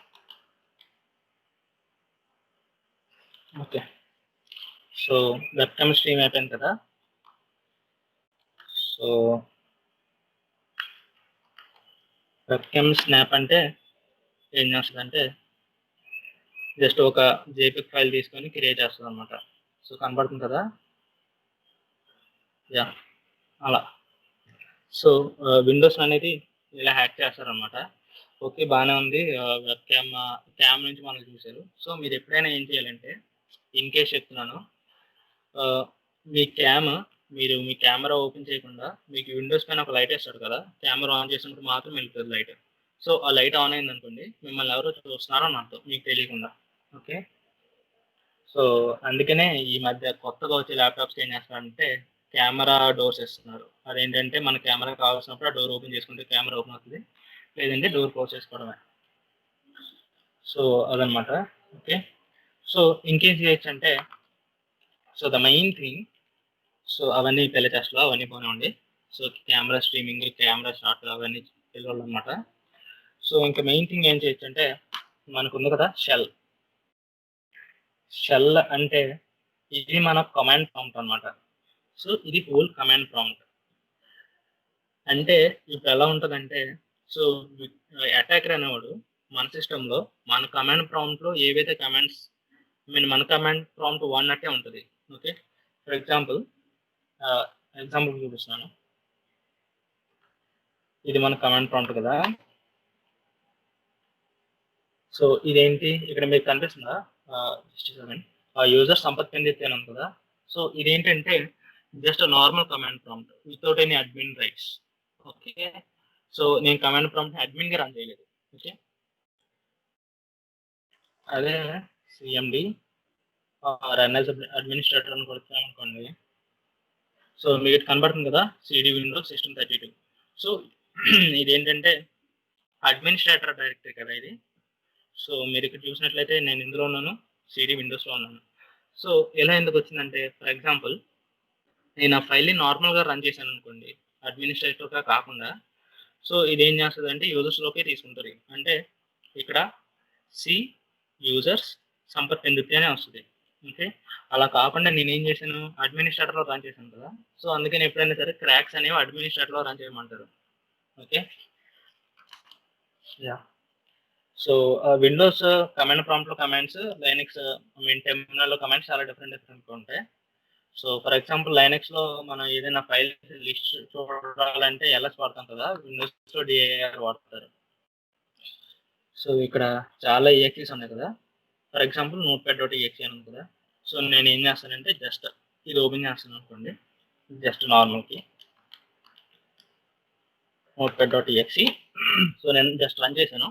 Okay, so webcam stream అయిపోయింది కదా. సో వెబ్కామ్ స్నాప్ అంటే ఏం చేస్తుంది అంటే జస్ట్ ఒక జేపీఈజీ ఫైల్ తీసుకొని క్రియేట్ చేస్తుంది అనమాట. సో కనబడుతుంది కదా. యా అలా. సో విండోస్ అనేది ఇలా హ్యాక్ చేస్తారనమాట. ఓకే బాగానే ఉంది. క్యామ్ నుంచి మనం చూసారు. సో మీరు ఎప్పుడైనా ఏం చేయాలంటే, ఇన్ కేస్ చెప్తున్నాను, మీరు మీ కెమెరా ఓపెన్ చేయకుండా మీకు విండోస్ పైన ఒక లైట్ వేస్తాడు కదా, కెమెరా ఆన్ చేసినప్పుడు మాత్రం వెళ్తుంది లైట్. సో ఆ లైట్ ఆన్ అయింది అనుకోండి, మిమ్మల్ని ఎవరో చూస్తున్నారో అని అర్థం మీకు తెలియకుండా. ఓకే, సో అందుకనే ఈ మధ్య కొత్తగా వచ్చే ల్యాప్టాప్స్ ఏం చేస్తారంటే కెమెరా డోర్స్ ఇస్తున్నారు. అదేంటంటే మన కెమెరా కావాల్సినప్పుడు ఆ డోర్ ఓపెన్ చేసుకుంటే కెమెరా ఓపెన్ అవుతుంది, లేదంటే డోర్ క్లోజ్ చేసుకోవడమే. సో అదనమాట. ఓకే, సో ఇంకేం చేయొచ్చు అంటే, so the main thing, so అవన్నీ టెలికాస్ట్లో అవన్నీ బాగానే ఉండి, so camera streaming, camera shot అవన్నీ తెలియాలి అనమాట. సో ఇంకా మెయిన్ థింగ్ ఏం చేయొచ్చు అంటే, మనకు ఉంది కదా షెల్ అంటే ఇది మన కమాండ్ ప్రాంప్ట్ అనమాట. సో ఇది హోల్ కమాండ్ ప్రాంప్ట్. అంటే ఇప్పుడు ఎలా ఉంటుందంటే, సో అటాకర్ అనేవాడు మన సిస్టంలో మన కమాండ్ ప్రాంప్ట్లో ఏవైతే కమాండ్స్ మన కమాండ్ ప్రాంప్ట్ వాడినట్టే ఉంటుంది. ఓకే, ఫర్ ఎగ్జాంపుల్ చూపిస్తున్నాను. ఇది మన కమాండ్ ప్రాంప్ట్ కదా. సో ఇదేంటి ఇక్కడ మీకు కనిపిస్తుందా, యూజర్ సంపత్ పెందితే ఉంది కదా. సో ఇదేంటంటే just normal command prompt without any admin rights. Okay, so నేను కమాండ్ ప్రాంప్ట్ అడ్మిన్ గా రన్ చేయలేదు. ఓకే, అదే సిఎండి రన్ యాజ్ అడ్మినిస్ట్రేటర్ అని కొడుతున్నాం అనుకోండి. సో మీకు కనబడుతుంది కదా, సిడి విండోస్ సిస్టమ్ 32. సో ఇదేంటంటే అడ్మినిస్ట్రేటర్ డైరెక్టరీ కదా ఇది. సో మీరు ఇక్కడ చూసినట్లయితే నేను ఇందులో ఉన్నాను, సిడి విండోస్లో ఉన్నాను. సో ఎలా ఎందుకు వచ్చిందంటే, ఫర్ ఎగ్జాంపుల్ నేను ఆ ఫైల్ని నార్మల్గా రన్ చేశాను అనుకోండి, అడ్మినిస్ట్రేటర్గా కాకుండా. సో ఇదేం చేస్తుంది అంటే యూజర్స్లోకే తీసుకుంటుంది. అంటే ఇక్కడ సి యూజర్స్ సంపత్ పెందుర్తి అనే వస్తుంది. ఓకే, అలా కాకుండా నేనేం చేశాను, అడ్మినిస్ట్రేటర్లో రన్ చేశాను కదా. సో అందుకని ఎప్పుడైనా సరే క్రాక్స్ అనేవి అడ్మినిస్ట్రేటర్లో రన్ చేయమంటారు. Okay, yeah. So Windows command ప్రాంప్ట్లో కమాండ్స్, లైనక్స్ టెర్మినల్లో కమాండ్స్ చాలా డిఫరెంట్గా ఉంటాయి. సో ఫర్ ఎగ్జాంపుల్ లైనక్స్లో మనం ఏదైనా ఫైల్ లిస్ట్ చూడాలంటే ఎల్ఎస్ వాడతాం కదా, విండోస్లో డిఏఆర్ వాడతారు. సో ఇక్కడ చాలా EXEs ఉన్నాయి కదా. ఫర్ ఎగ్జాంపుల్ notepad.exe అని ఉంది కదా. సో నేను ఏం చేస్తానంటే జస్ట్ ఇది ఓపెన్ చేస్తాను అనుకోండి, జస్ట్ నార్మల్కి notepad.exe. సో నేను జస్ట్ రన్ చేశాను.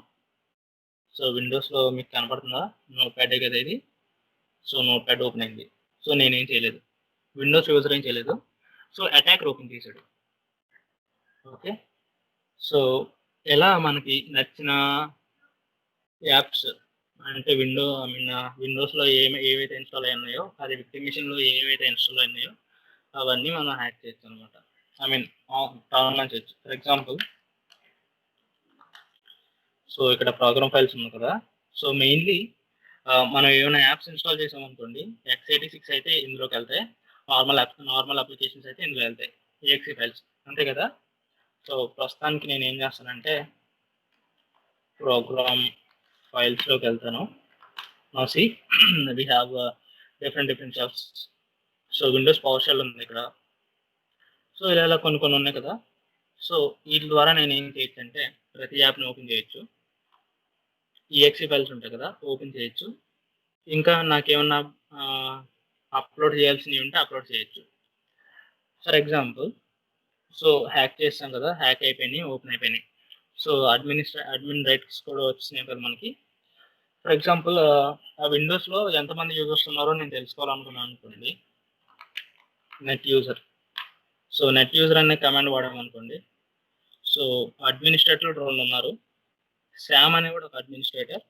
సో విండోస్లో మీకు కనపడుతుందా, నోట్ప్యాడ్ కదా ఇది. సో నోట్ప్యాడ్ ఓపెన్ అయింది. సో నేనేం చేయలేదు, విండోస్ యూజర్ ఏం చేయలేదు. సో అటాకర్ ఓపెన్ చేశాడు. ఓకే, సో ఎలా మనకి నచ్చిన యాప్స్ అంటే విండోస్లో ఏవైతే ఇన్స్టాల్ అయి ఉన్నాయో, అది విక్టిమ్ మిషన్లో ఏవైతే ఇన్స్టాల్ అయినాయో అవన్నీ మనం హ్యాక్ చేయొచ్చు అనమాట. టర్న్ ఆన్ చేయొచ్చు. ఫర్ ఎగ్జాంపుల్ సో ఇక్కడ ప్రోగ్రామ్ ఫైల్స్ ఉన్నాయి కదా. సో మెయిన్లీ మనం ఏమైనా యాప్స్ ఇన్స్టాల్ చేసామనుకోండి, x86 అయితే ఇందులోకి వెళ్తాయి, నార్మల్ అప్లికేషన్స్ అయితే ఇందులో వెళ్తాయి, exe ఫైల్స్ అంతే కదా. సో ప్రస్తుతానికి నేను ఏం చేస్తానంటే ప్రోగ్రామ్ ఫైల్స్లోకి వెళ్తాను. So we have different shells. So windows PowerShell ఉంది ఇక్కడ. సో ఇలా కొన్ని ఉన్నాయి కదా. సో వీటి ద్వారా నేను ఏం చేయొచ్చు అంటే ప్రతి యాప్ని ఓపెన్ చేయొచ్చు, exe ఫైల్స్ ఉంటాయి కదా ఓపెన్ చేయొచ్చు, ఇంకా నాకేమన్నా అప్లోడ్ చేయాల్సినవి ఉంటే అప్లోడ్ చేయొచ్చు. ఫర్ ఎగ్జాంపుల్ సో హ్యాక్ చేస్తాం కదా, హ్యాక్ అయిపోయినాయి, ఓపెన్ అయిపోయినాయి. సో అడ్మిన్ రైట్స్ కూడా వచ్చినాయి కదా మనకి. ఫర్ ఎగ్జాంపుల్ ఆ విండోస్లో ఎంతమంది యూజర్స్ ఉన్నారో నేను తెలుసుకోవాలనుకున్నాను అనుకోండి, net user. So net user అనే కమాండ్ వాడామనుకోండి. సో అడ్మినిస్ట్రేటర్ 2 ఉన్నారు, శామ్ అనే కూడా ఒక అడ్మినిస్ట్రేటర్,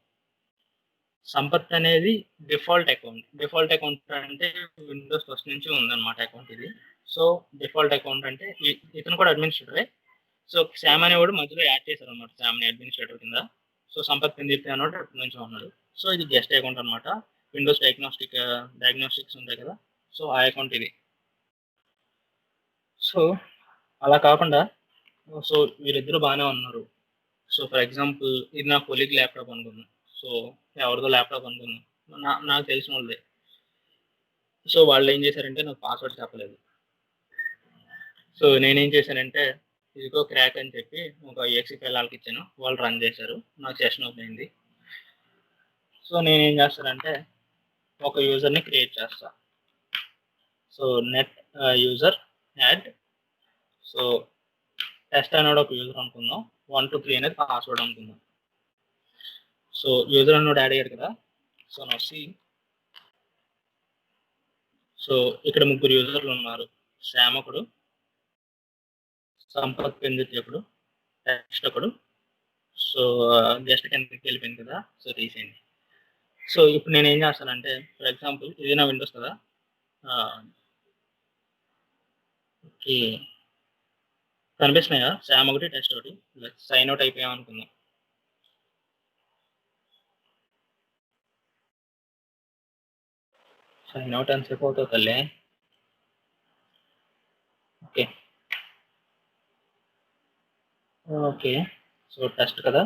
సంపత్ అనేది డిఫాల్ట్ అకౌంట్ అంటే విండోస్ ఫస్ట్ నుంచి ఉందన్నమాట అకౌంట్ ఇది. సో డిఫాల్ట్ అకౌంట్ అంటే ఇతను కూడా అడ్మినిస్ట్రేటరే. సో శామ్ అనేవాడు మధ్యలో యాడ్ చేశారు అనమాట, శామ్ని అడ్మినిస్ట్రేటర్ కింద. సో సంపత్ పెందుర్తి అన్నవాడు అప్పటి నుంచి ఉన్నాడు. సో ఇది గెస్ట్ అకౌంట్ అనమాట. విండోస్ డయాగ్నోస్టిక్స్ ఉంటాయి కదా, సో ఆ అకౌంట్ ఇది. సో అలా కాకుండా సో వీరిద్దరు బాగానే ఉన్నారు. సో ఫర్ ఎగ్జాంపుల్ ఇది నా కొలీగ్ ల్యాప్టాప్ అనుకున్నాను. సో ఎవరిదో ల్యాప్టాప్ అనుకున్నాను, నాకు తెలిసిన వాళ్ళదే. సో వాళ్ళు ఏం చేశారంటే నాకు పాస్వర్డ్ చెప్పలేదు. సో నేనేం చేశానంటే ఇదిగో క్రాక్ అని చెప్పి ఒక exe ఫైల్ వాళ్ళకి ఇచ్చాను, వాళ్ళు రన్ చేశారు, నాకు సెషన్ ఓపెన్ అయింది. సో నేనేం చేస్తానంటే ఒక యూజర్ని క్రియేట్ చేస్తా. So net user add. So test అనేది ఒక యూజర్ అనుకుందాం, 1 2 3 అనేది పాస్వర్డ్ అనుకుందాం. సో యూజర్ అన్నోడు యాడ్ అయ్యాడు కదా. సో నా సి. సో ఇక్కడ 3 యూజర్లు ఉన్నారు, శామ్ ఒకడు, సంపత్ పెందుర్తి ఒకడు, టెక్స్ట్ ఒకడు. సో జస్ట్ కిందకి వెళ్ళిపోయింది కదా, సో తీసేయండి. సో ఇప్పుడు నేను ఏం చేస్తానంటే ఫర్ ఎగ్జాంపుల్ ఇది నా విండోస్ కదా. ఓకే, కనిపిస్తున్నాయా, శామ్ ఒకటి టెస్ట్ ఒకటి. సైన్ అవుట్ అయిపోయాం అనుకుందాం. సైన్ అవుట్ ఎంతసేపు అవుతుంది తల్లి. ఓకే ఓకే, సో టెస్ట్ కదా.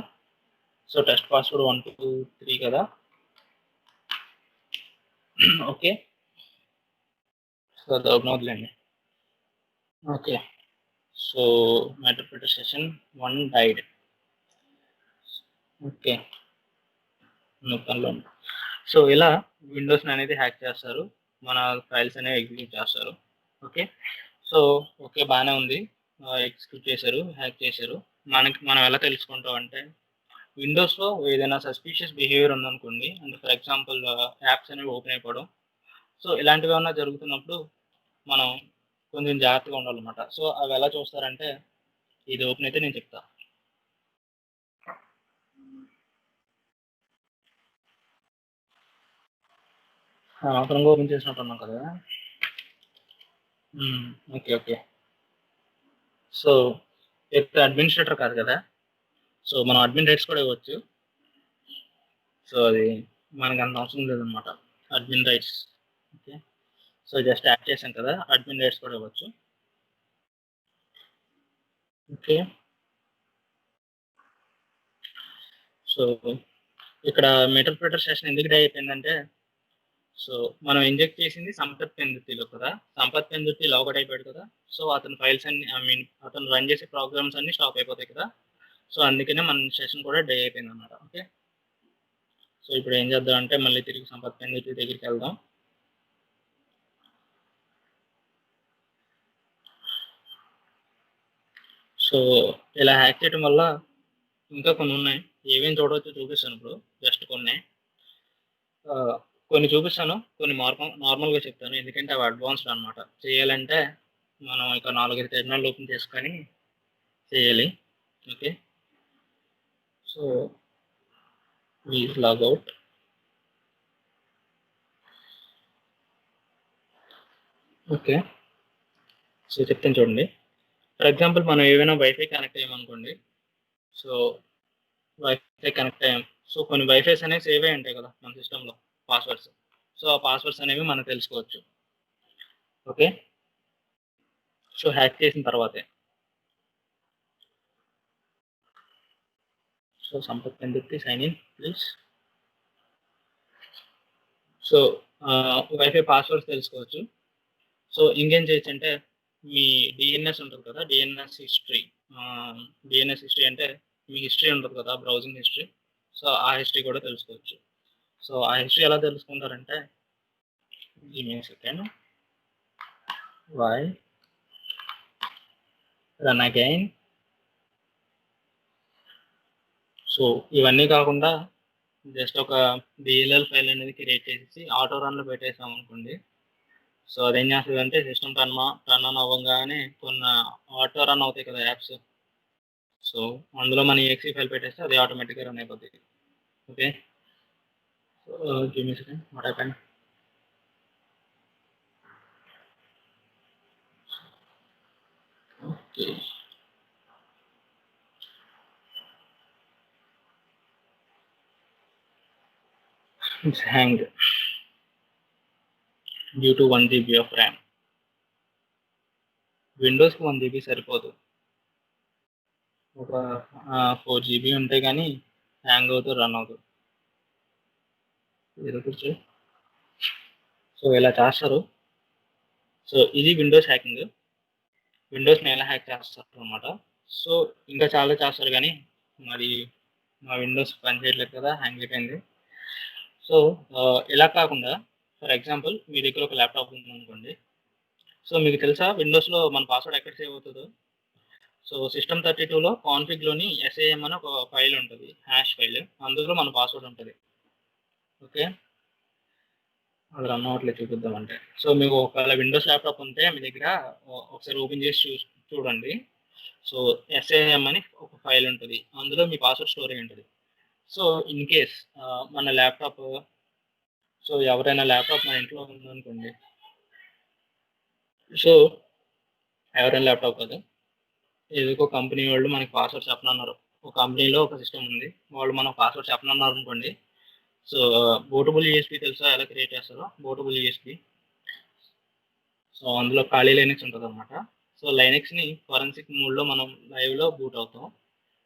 సో టెస్ట్ పాస్వర్డ్ 1 2 3 కదా. ఓకే, సో అది ఓపెన్ అవుతుందండి. Okay, so meterpreter session 1 died. Okay, నొక్కల్లో. సో ఇలా విండోస్ అనేది హ్యాక్ చేస్తారు, మన ఫైల్స్ అనేవి ఎగ్జిక్యూట్ చేస్తారు. ఓకే, సో ఓకే బాగానే ఉంది, ఎగ్జిక్యూట్ చేశారు, హ్యాక్ చేశారు. మనం ఎలా తెలుసుకుంటాం అంటే విండోస్లో ఏదైనా సస్పీషియస్ బిహేవియర్ ఉందనుకోండి, అంటే ఫర్ ఎగ్జాంపుల్ యాప్స్ అనేవి ఓపెన్ అయిపోవడం, సో ఇలాంటివి ఏమన్నా జరుగుతున్నప్పుడు మనం కొంచెం జాగ్రత్తగా ఉండాలన్నమాట. సో అవి ఎలా చూస్తారంటే ఇది ఓపెన్ అయితే నేను చెప్తా. అనవసరంగా ఓపెన్ చేసినట్టున్నాం కదా. Okay okay. సో ఇక్కడ అడ్మినిస్ట్రేటర్ కాదు కదా, సో మనం అడ్మిన్ రైట్స్ కూడా ఇవ్వచ్చు. సో అది మనకు అంత అవసరం లేదనమాట admin rights. Okay, so just add చేసాం కదా, అడ్మిన్ రైట్స్ కూడా ఇవ్వచ్చు. ఓకే, సో ఇక్కడ మెటర్ప్రిటర్ సెషన్ ఎందుకు డై అయిపోయిందంటే, సో మనం ఇంజెక్ట్ చేసింది సంపత్ పెందుర్తిలో కదా, సంపత్ పెందుర్తి లాగౌట్ అయిపోయాడు కదా. సో అతని ఫైల్స్ అన్ని, ఐ మీన్ అతను రన్ చేసే ప్రోగ్రామ్స్ అన్ని స్టాప్ అయిపోతాయి కదా. సో అందుకనే మన సెషన్ కూడా డై అయిపోయింది అనమాట. ఓకే, సో ఇప్పుడు ఏం చేద్దాం అంటే మళ్ళీ తిరిగి సంపత్ పెందుర్తి దగ్గరికి వెళ్దాం. సో ఇలా హ్యాక్ చేయడం వల్ల ఇంకా కొన్ని ఉన్నాయి, ఏమేమి చూడవచ్చో చూపిస్తాను ఇప్పుడు. జస్ట్ కొన్ని చూపిస్తాను, కొన్ని నార్మల్గా చెప్తాను, ఎందుకంటే అవి అడ్వాన్స్డ్ అనమాట. చేయాలంటే మనం ఇక 4-5 టెర్మినల్ ఓపెన్ చేసుకొని చేయాలి. Okay, so please log out. Okay, so చెప్తాను చూడండి. ఫర్ ఎగ్జాంపుల్ మనం ఏమైనా వైఫై కనెక్ట్ అయ్యామనుకోండి. సో వైఫై కనెక్ట్ అయ్యాం, సో కొన్ని వైఫైస్ అనేవి సేవ్ అయి ఉంటాయి కదా మన సిస్టంలో, పాస్వర్డ్స్. సో ఆ పాస్వర్డ్స్ అనేవి మనం తెలుసుకోవచ్చు. ఓకే, సో హ్యాక్ చేసిన తర్వాతే. So Sampath Pendurthi sign in please. So wifi passwords తెలుసుకోవచ్చు. సో ఇంకేం చేయొచ్చు అంటే మీ డిఎన్ఎస్ ఉంటుంది కదా, డిఎన్ఎస్ హిస్టరీ. డిఎన్ఎస్ హిస్టరీ అంటే మీ హిస్టరీ ఉంటుంది కదా, బ్రౌజింగ్ హిస్టరీ. సో ఆ హిస్టరీ కూడా తెలుసుకోవచ్చు. సో ఆ హిస్టరీ ఎలా తెలుసుకుంటారంటే, second why run again. So ఇవన్నీ కాకుండా జస్ట్ ఒక డిఎల్ఎల్ ఫైల్ అనేది క్రియేట్ చేసి ఆటో రన్లో పెట్టేసాం అనుకోండి. సో అదేం చేస్తుంది అంటే సిస్టమ్ టర్న్ ఆన్ అవ్వగానే కొన్ని ఆటో రన్ అవుతాయి కదా యాప్స్. సో అందులో మన EXE ఫైల్ పెట్టేస్తే అది ఆటోమేటిక్గా రన్ అయిపోతుంది. Okay, so give me second, what happened. Okay, it's hanged due to 1 GB of RAM. విండోస్కి 1 GB సరిపోదు, ఒక 4 GB ఉంటే కానీ హ్యాంగ్ అవుతూ రన్ అవుతుంది. ఇది కూర్చో. సో ఇలా చేస్తారు. సో ఇది విండోస్ హ్యాకింగ్. విండోస్ని ఎలా హ్యాక్ చేస్తారు అనమాట. సో ఇంకా చాలా చేస్తారు కానీ మరి మా విండోస్ పని చేయట్లేదు కదా, హ్యాంగ్ అయిపోయింది. సో ఇలా కాకుండా ఫర్ ఎగ్జాంపుల్ మీ దగ్గర ఒక ల్యాప్టాప్ ఉందనుకోండి. సో మీకు తెలుసా విండోస్లో మన పాస్వర్డ్ ఎక్కడ సేవ్ అవుతుందో. సో సిస్టమ్ 32లో కాన్ఫిగ్లోని SAM అని ఒక ఫైల్ ఉంటుంది, హ్యాష్ ఫైల్. అందులో మన పాస్వర్డ్ ఉంటుంది. ఓకే, అది రన్ అవ్వట్లేదు చూపిద్దామంటే. సో మీకు ఒకవేళ విండోస్ ల్యాప్టాప్ ఉంటే మీ దగ్గర ఒకసారి ఓపెన్ చేసి చూడండి. సో SAM అని ఒక ఫైల్ ఉంటుంది, అందులో మీ పాస్వర్డ్ స్టోర్ అయి ఉంటుంది. సో ఇన్ కేస్ మన ల్యాప్టాప్, సో ఎవరైనా ల్యాప్టాప్ మన ఇంట్లో ఉందనుకోండి. సో ఎవరైనా ల్యాప్టాప్ కాదు, ఏదో ఒక కంపెనీ వాళ్ళు మనకి పాస్వర్డ్ చెప్పనన్నారు. ఒక కంపెనీలో ఒక సిస్టమ్ ఉంది, వాళ్ళు మనకు పాస్వర్డ్ చెప్పనన్నారు అనుకోండి. సో బూటబుల్ ESP తెలుసా ఎలా క్రియేట్ చేస్తారో, బూటబుల్ ESP. సో అందులో ఖాళీ లైనక్స్ ఉంటుంది అనమాట. సో లైనక్స్ని ఫోరెన్సిక్ మోడ్లో మనం లైవ్లో బూట్ అవుతాం.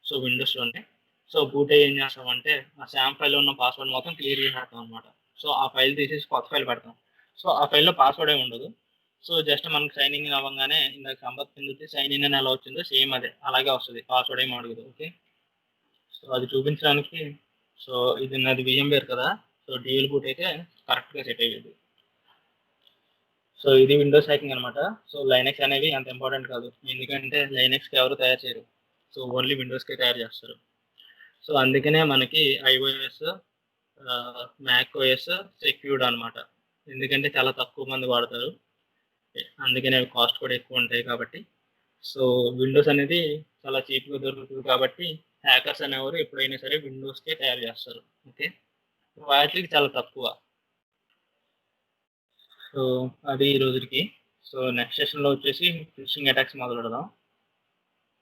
సో విండోస్లోనే. సో బూట్ అయ్యి ఏం చేస్తామంటే ఆ శామ్ ఫైల్లో ఉన్న పాస్వర్డ్ మొత్తం క్లియర్ చేసేస్తాం అనమాట. సో ఆ ఫైల్ తీసేసి కొత్త ఫైల్ పెడతాం. సో ఆ ఫైల్లో పాస్వర్డ్ ఏమి ఉండదు. సో జస్ట్ మనకు సైన్ ఇన్ అవ్వగానే ఇందాక సంపత్ పెందుర్తి సైన్ ఇన్ అని ఎలా వచ్చిందో సేమ్ అదే అలాగే వస్తుంది, పాస్వర్డ్ ఏమి అడగదు. ఓకే, సో అది చూపించడానికి. సో ఇది నాది VMware కదా, సో డ్యూయల్ బూట్ అయితే కరెక్ట్గా సెట్ అయ్యేది. సో ఇది విండోస్ హ్యాకింగ్ అనమాట. సో లైనక్స్ అనేవి అంత ఇంపార్టెంట్ కాదు, ఎందుకంటే లైనక్స్కి ఎవరు తయారు చేయరు. సో ఓన్లీ విండోస్కే తయారు చేస్తారు. సో అందుకనే మనకి iOS, MacOS సెక్యూర్డ్ అనమాట. ఎందుకంటే చాలా తక్కువ మంది వాడతారు, అందుకనే కాస్ట్ కూడా ఎక్కువ ఉంటాయి కాబట్టి. సో విండోస్ అనేది చాలా చీప్గా దొరుకుతుంది కాబట్టి హ్యాకర్స్ అనేవారు ఎప్పుడైనా సరే విండోస్కే తయారు చేస్తారు. ఓకే, వాటికి చాలా తక్కువ. సో అది ఈ రోజుకి. సో నెక్స్ట్ సెషన్లో వచ్చేసి ఫిషింగ్ అటాక్స్ మొదలు పెడదాం.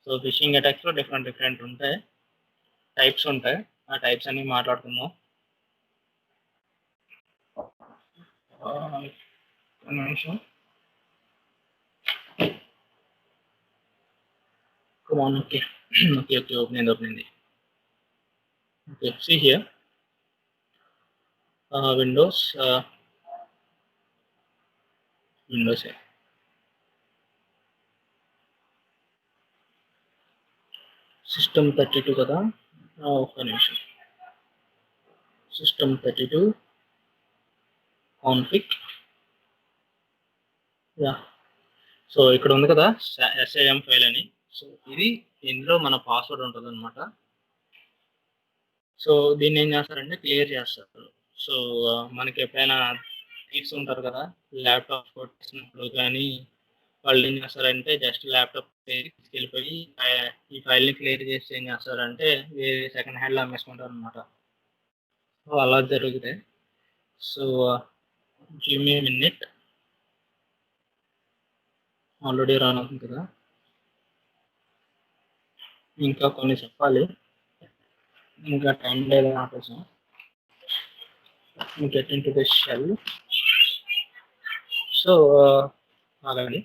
సో ఫిషింగ్ అటాక్స్లో డిఫరెంట్ ఉంటాయి, టైప్స్ ఉంటాయి. ఆ టైప్స్ అన్ని మాట్లాడుకుందాం. ఒక నిమిషం. ఓకే ఓకే ఓకే, ఓపెన్ అయింది. Okay, see here, Windows system 32 కదా. ఒక్క నిమిషం. System 32 config. యా, సో ఇక్కడ ఉంది కదా SIM ఫైల్ అని. సో ఇది ఇందులో మన పాస్వర్డ్ ఉంటుంది అనమాట. సో దీన్ని ఏం చేస్తారంటే క్లియర్ చేస్తారు. సో మనకి ఎప్పుడైనా తీసుకుంటారు కదా ల్యాప్టాప్ కొట్టేసినప్పుడు కానీ, వాళ్ళు ఏం చేస్తారంటే జస్ట్ ల్యాప్టాప్ తీసుకెళ్ళిపోయి ఈ ఫైల్ని క్లియర్ చేసి ఏం చేస్తారంటే వేరే సెకండ్ హ్యాండ్లో అమ్మేసుకుంటారు అనమాట. సో అలా జరిగితే, so give me minute, already run అవుతుంది కదా, ఇంకా కొన్ని చెప్పాలి, ఇంకా టైం లేదు నా కోసం. Get in to the shell. So అలాగే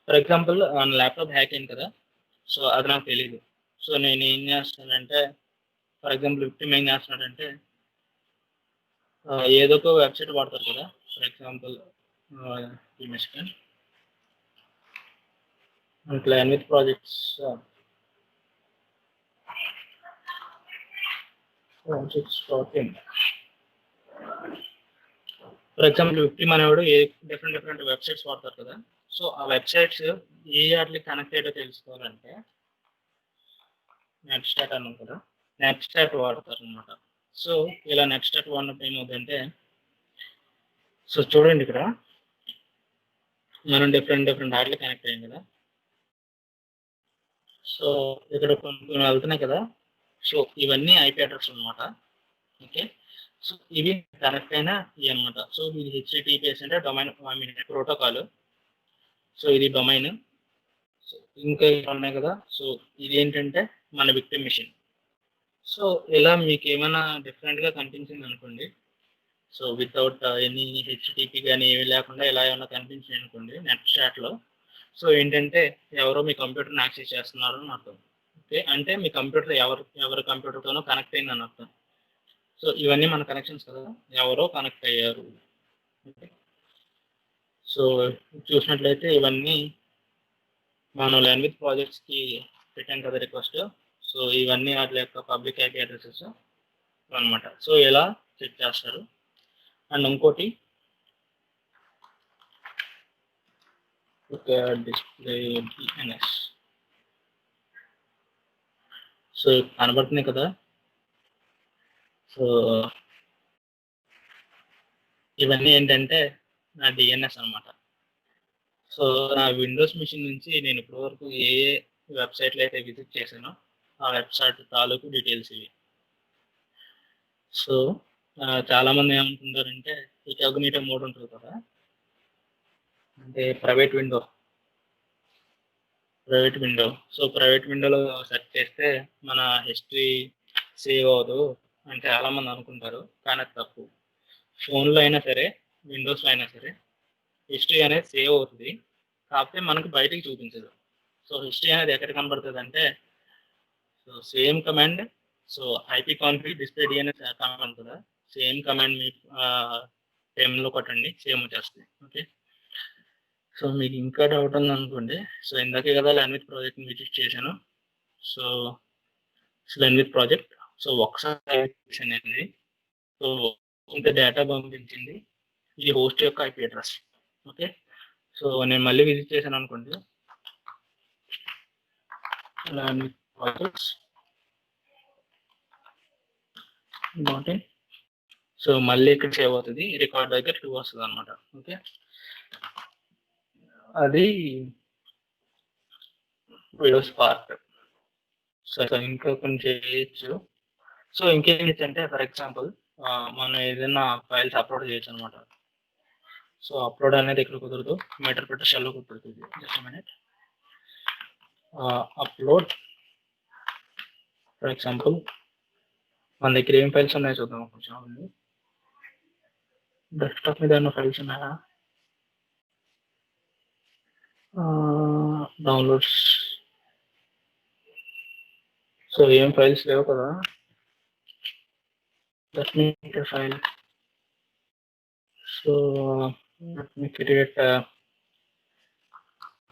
ఫర్ ఎగ్జాంపుల్ నా ల్యాప్టాప్ హ్యాక్ అయింది కదా, సో అది నాకు తెలియదు. సో నేను ఏం చేస్తానంటే, ఫర్ ఎగ్జాంపుల్ విక్టిమ్ ఏం చేస్తున్నాడంటే ఏదో ఒక వెబ్సైట్ వాడతారు కదా. For example plan with projects, for example victim అనేవాడు డిఫరెంట్ వెబ్సైట్స్ వాడతారు కదా. సో ఆ వెబ్సైట్స్ ఏ వాటికి కనెక్ట్ అయ్యో తెలుసుకోవాలంటే నెట్ స్టాట్ అన్నాం కదా, నెట్ స్టాట్ వాడతారు అనమాట. సో ఇలా నెట్ స్టాట్ వాడినప్పుడు ఏమవుతుందంటే, సో చూడండి ఇక్కడ మనం డిఫరెంట్ వాటికి కనెక్ట్ అయ్యాం కదా. సో ఇక్కడ కొన్ని వెళ్తున్నాయి కదా. సో ఇవన్నీ ఐపీ అడ్రస్ అనమాట. ఓకే, సో ఇవి కనెక్ట్ అయిన ఇవి అనమాట. సో ఇది హెచ్టిటిపిఎస్ అంటే డొమైన్ ప్రోటోకాల్. సో ఇది డొమైన్. సో ఇంకా ఉన్నాయి కదా. సో ఇది ఏంటంటే మన విక్టిమ్ మిషన్. సో ఇలా మీకు ఏమైనా డిఫరెంట్గా కనిపించింది అనుకోండి, సో వితౌట్ ఎనీ హెచ్టిటిపి కానీ ఏమి లేకుండా ఇలా ఏమైనా కనిపించింది అనుకోండి నెట్ చాట్లో, సో ఏంటంటే ఎవరో మీ కంప్యూటర్ని యాక్సెస్ చేస్తున్నారు అని అర్థం. ఓకే, అంటే మీ కంప్యూటర్ ఎవరి కంప్యూటర్తోనో కనెక్ట్ అయిందని అర్థం. సో ఇవన్నీ మన కనెక్షన్స్ కదా, ఎవరో కనెక్ట్ అయ్యారు. ఓకే, సో చూసినట్లయితే ఇవన్నీ మనం ల్యాండ్ విత్ ప్రాజెక్ట్స్కి పెట్టాం కదా రిక్వెస్ట్. సో ఇవన్నీ వాటి యొక్క పబ్లిక్ ఐపీ అడ్రసెస్ అనమాట. సో ఇలా చెక్ చేస్తారు. అండ్ ఇంకోటి డిస్ప్లే డిఎన్ఎస్. సో కనబడుతుంది కదా. సో ఇవన్నీ ఏంటంటే నా డిఎన్ఎస్ అనమాట. సో నా విండోస్ మిషన్ నుంచి నేను ఇప్పటివరకు ఏ వెబ్సైట్లు అయితే విజిట్ చేశానో ఆ వెబ్సైట్ తాలూకు డీటెయిల్స్ ఇవి. సో చాలామంది ఏమనుకుంటారంటే ఇన్కాగ్నిటో మోడ్ ఉంటుంది కదా, అంటే ప్రైవేట్ విండో. సో ప్రైవేట్ విండోలో సెర్చ్ చేస్తే మన హిస్టరీ సేవ్ అవ్వదు అంటే చాలామంది అనుకుంటారు, కానీ అది తప్పు. ఫోన్లో అయినా సరే విండోస్లో అయినా సరే హిస్టరీ అనేది సేవ్ అవుతుంది, కాకపోతే మనకు బయటికి చూపించదు. సో హిస్టరీ అనేది ఎక్కడ కనబడుతుంది అంటే, so same command, so IP config display DNS command కదా, సేమ్ కమాండ్ మీ టైంలో కొట్టండి, సేమ్ వచ్చేస్తుంది. ఓకే, సో మీకు ఇంకా డౌట్ ఉంది అనుకోండి, సో ఇందాకే కదా ల్యాండ్ విత్ ప్రాజెక్ట్ని విజిట్ చేశాను. So land with project, so ఒకసారి అనేది సో ఇంత డేటా పంపించింది, ఇది హోస్ట్ యొక్క ఐపీ అడ్రస్. ఓకే, సో నేను మళ్ళీ విజిట్ చేశాను అనుకోండి ల్యాండ్ విత్ ప్రాజెక్ట్స్. సో మళ్ళీ ఇక్కడ సేవ్ అవుతుంది, రికార్డ్ దగ్గర 2 వస్తుంది అనమాట. ఓకే, అది విండోస్ పార్ట్. సో ఇంకా కొన్ని చేయొచ్చు. సో ఇంకేం చేయొచ్చు అంటే, ఫర్ ఎగ్జాంపుల్ మనం ఏదైనా ఫైల్స్ అప్లోడ్ చేయొచ్చు అనమాట. సో అప్లోడ్ అనేది ఇక్కడ కుదరదు, మీటర్ పెట్ట షెల్లో కుదురుతుంది. Just minute. Upload for example మన దగ్గర ఏం ఫైల్స్ ఉన్నాయో చూద్దాం కొంచెం. డెస్క్టాప్ మీద ఏమైనా ఫైల్స్ ఉన్నాయా? డౌన్లోడ్స్. సో ఏం ఫైల్స్ లేవు కదా. Let me make a file. So let me create a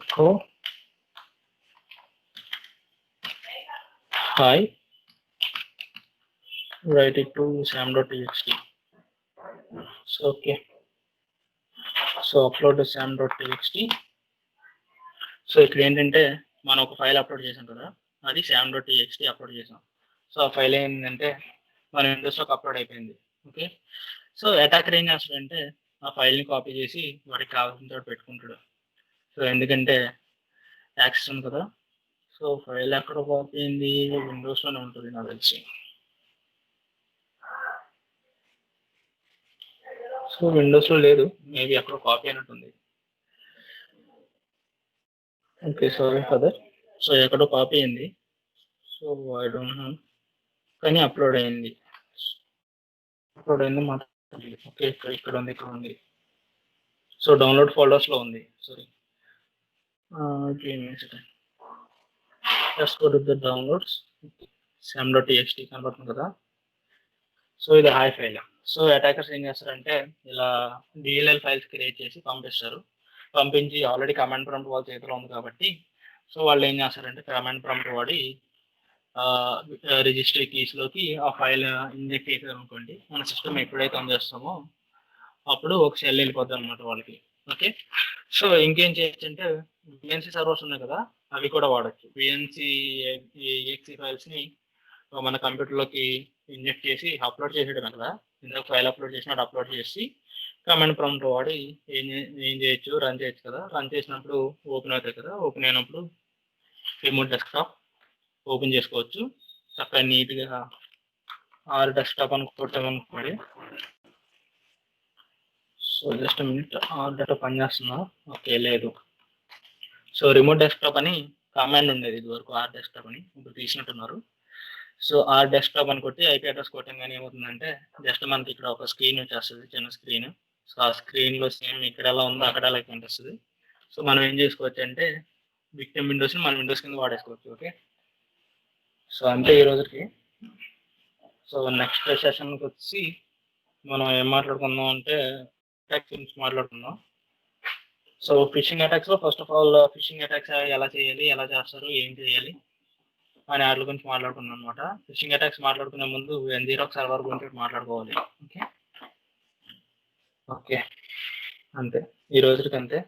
echo. Hi. Write it to sam.txt. So okay. So upload the sam.txt. So ఇక్కడ ఏంటంటే మనం ఒక ఫైల్ అప్లోడ్ చేసాం కదా, అది sam.txt అప్లోడ్ చేసాం. సో ఆ ఫైల్ ఏంటంటే మన విండోస్లోకి అప్లోడ్ అయిపోయింది. ఓకే, సో అటాకర్ ఏం చేస్తాడంటే ఆ ఫైల్ని కాపీ చేసి వాడికి కావాల్సిన చోట పెట్టుకుంటాడు. సో ఎందుకంటే యాక్సెస్ ఉంది కదా. సో ఫైల్ ఎక్కడ కాపీ అయింది? విండోస్లోనే ఉంటుంది నాకు తెలిసి. సో విండోస్లో లేదు, మేబీ అక్కడ కాపీ అయినట్టుంది. Okay, sorry for that. So ఎక్కడో కాపీ అయింది. సో ఐ డోంట్ నో, కానీ అప్లోడ్ అయింది. మాత్రం ఓకే, ఇక్కడ ఉంది. సో డౌన్లోడ్ ఫోల్డర్స్లో ఉంది. Sorry, just go to the downloads. sam.txt కనబడుతుంది కదా. సో ఇది హాయ్ ఫైల్. సో అటాకర్స్ ఏం చేస్తారంటే ఇలా డిఎల్ఎల్ ఫైల్స్ క్రియేట్ చేసి పంపిస్తారు. పంపించి ఆల్రెడీ కమాండ్ ప్రాంప్ట్ వాళ్ళ చేతిలో ఉంది కాబట్టి, సో వాళ్ళు ఏం చేస్తారంటే కమాండ్ ప్రాంప్ట్ వాడి రిజిస్ట్రీ కీస్లోకి ఆ ఫైల్ ఇంజెక్ట్ చేశారు అనుకోండి, మన సిస్టమ్ ఎప్పుడైతే ఆన్ చేస్తామో అప్పుడు ఒక సెల్ వెళ్ళిపోతుంది అనమాట వాళ్ళకి. ఓకే, సో ఇంకేం చేయొచ్చు అంటే విఎన్సీ సర్వర్స్ ఉన్నాయి కదా, అవి కూడా వాడచ్చు. విఎన్సీ ఎక్సీ ఫైల్స్ని మన కంప్యూటర్లోకి ఇంజెక్ట్ చేసి అప్లోడ్ చేసేయడం కదా. ఇందాక ఫైల్ అప్లోడ్ చేసినట్టు అప్లోడ్ చేసి కమాండ్ ప్రాంప్ట్ వాడి ఏం చేయొచ్చు, రన్ చేయొచ్చు కదా. రన్ చేసినప్పుడు ఓపెన్ అవుతాయి కదా, ఓపెన్ అయినప్పుడు రిమోట్ డెస్క్టాప్ ఓపెన్ చేసుకోవచ్చు చక్కగా నీట్గా. ఆర్ డెస్క్టాప్ అని కొట్టామనుకోండి. So just minute, R data పనిచేస్తుందా? ఓకే, లేదు. సో రిమోట్ డెస్క్టాప్ అని కమాండ్ ఉండేది ఇదివరకు, ఆర్ డెస్క్టాప్ అని, ఇప్పుడు తీసినట్టున్నారు. సో ఆర్ డెస్క్టాప్ అని కొట్టి ఐపీ అడ్రస్ కొట్టంగానే ఏమవుతుందంటే జస్ట్ మనకి ఇక్కడ ఒక స్క్రీన్ వచ్చేస్తుంది, చిన్న స్క్రీన్. సో ఆ స్క్రీన్లో సేమ్ ఇక్కడ ఎలా ఉందో అక్కడ అలా కనిపిస్తుంది. సో మనం ఏం చేసుకోవచ్చు అంటే విక్టిమ్ విండోస్ని మన విండోస్ కింద వాడేసుకోవచ్చు. ఓకే, సో అంతే ఈ రోజుకి. సో నెక్స్ట్ సెషన్కి వచ్చి మనం ఏం మాట్లాడుకుందాం అంటే అటాక్స్ గురించి మాట్లాడుకుందాం. సో ఫిషింగ్ అటాక్స్లో first of all phishing attacks ఎలా చేయాలి, ఎలా చేస్తారు, ఏం చేయాలి అని వాటి గురించి మాట్లాడుకున్నాం అనమాట. ఫిషింగ్ అటాక్స్ మాట్లాడుకునే ముందు Nzero సర్వర్ గురించి మాట్లాడుకోవాలి. ఓకే, అంతే ఈ రోజుకి అంతే.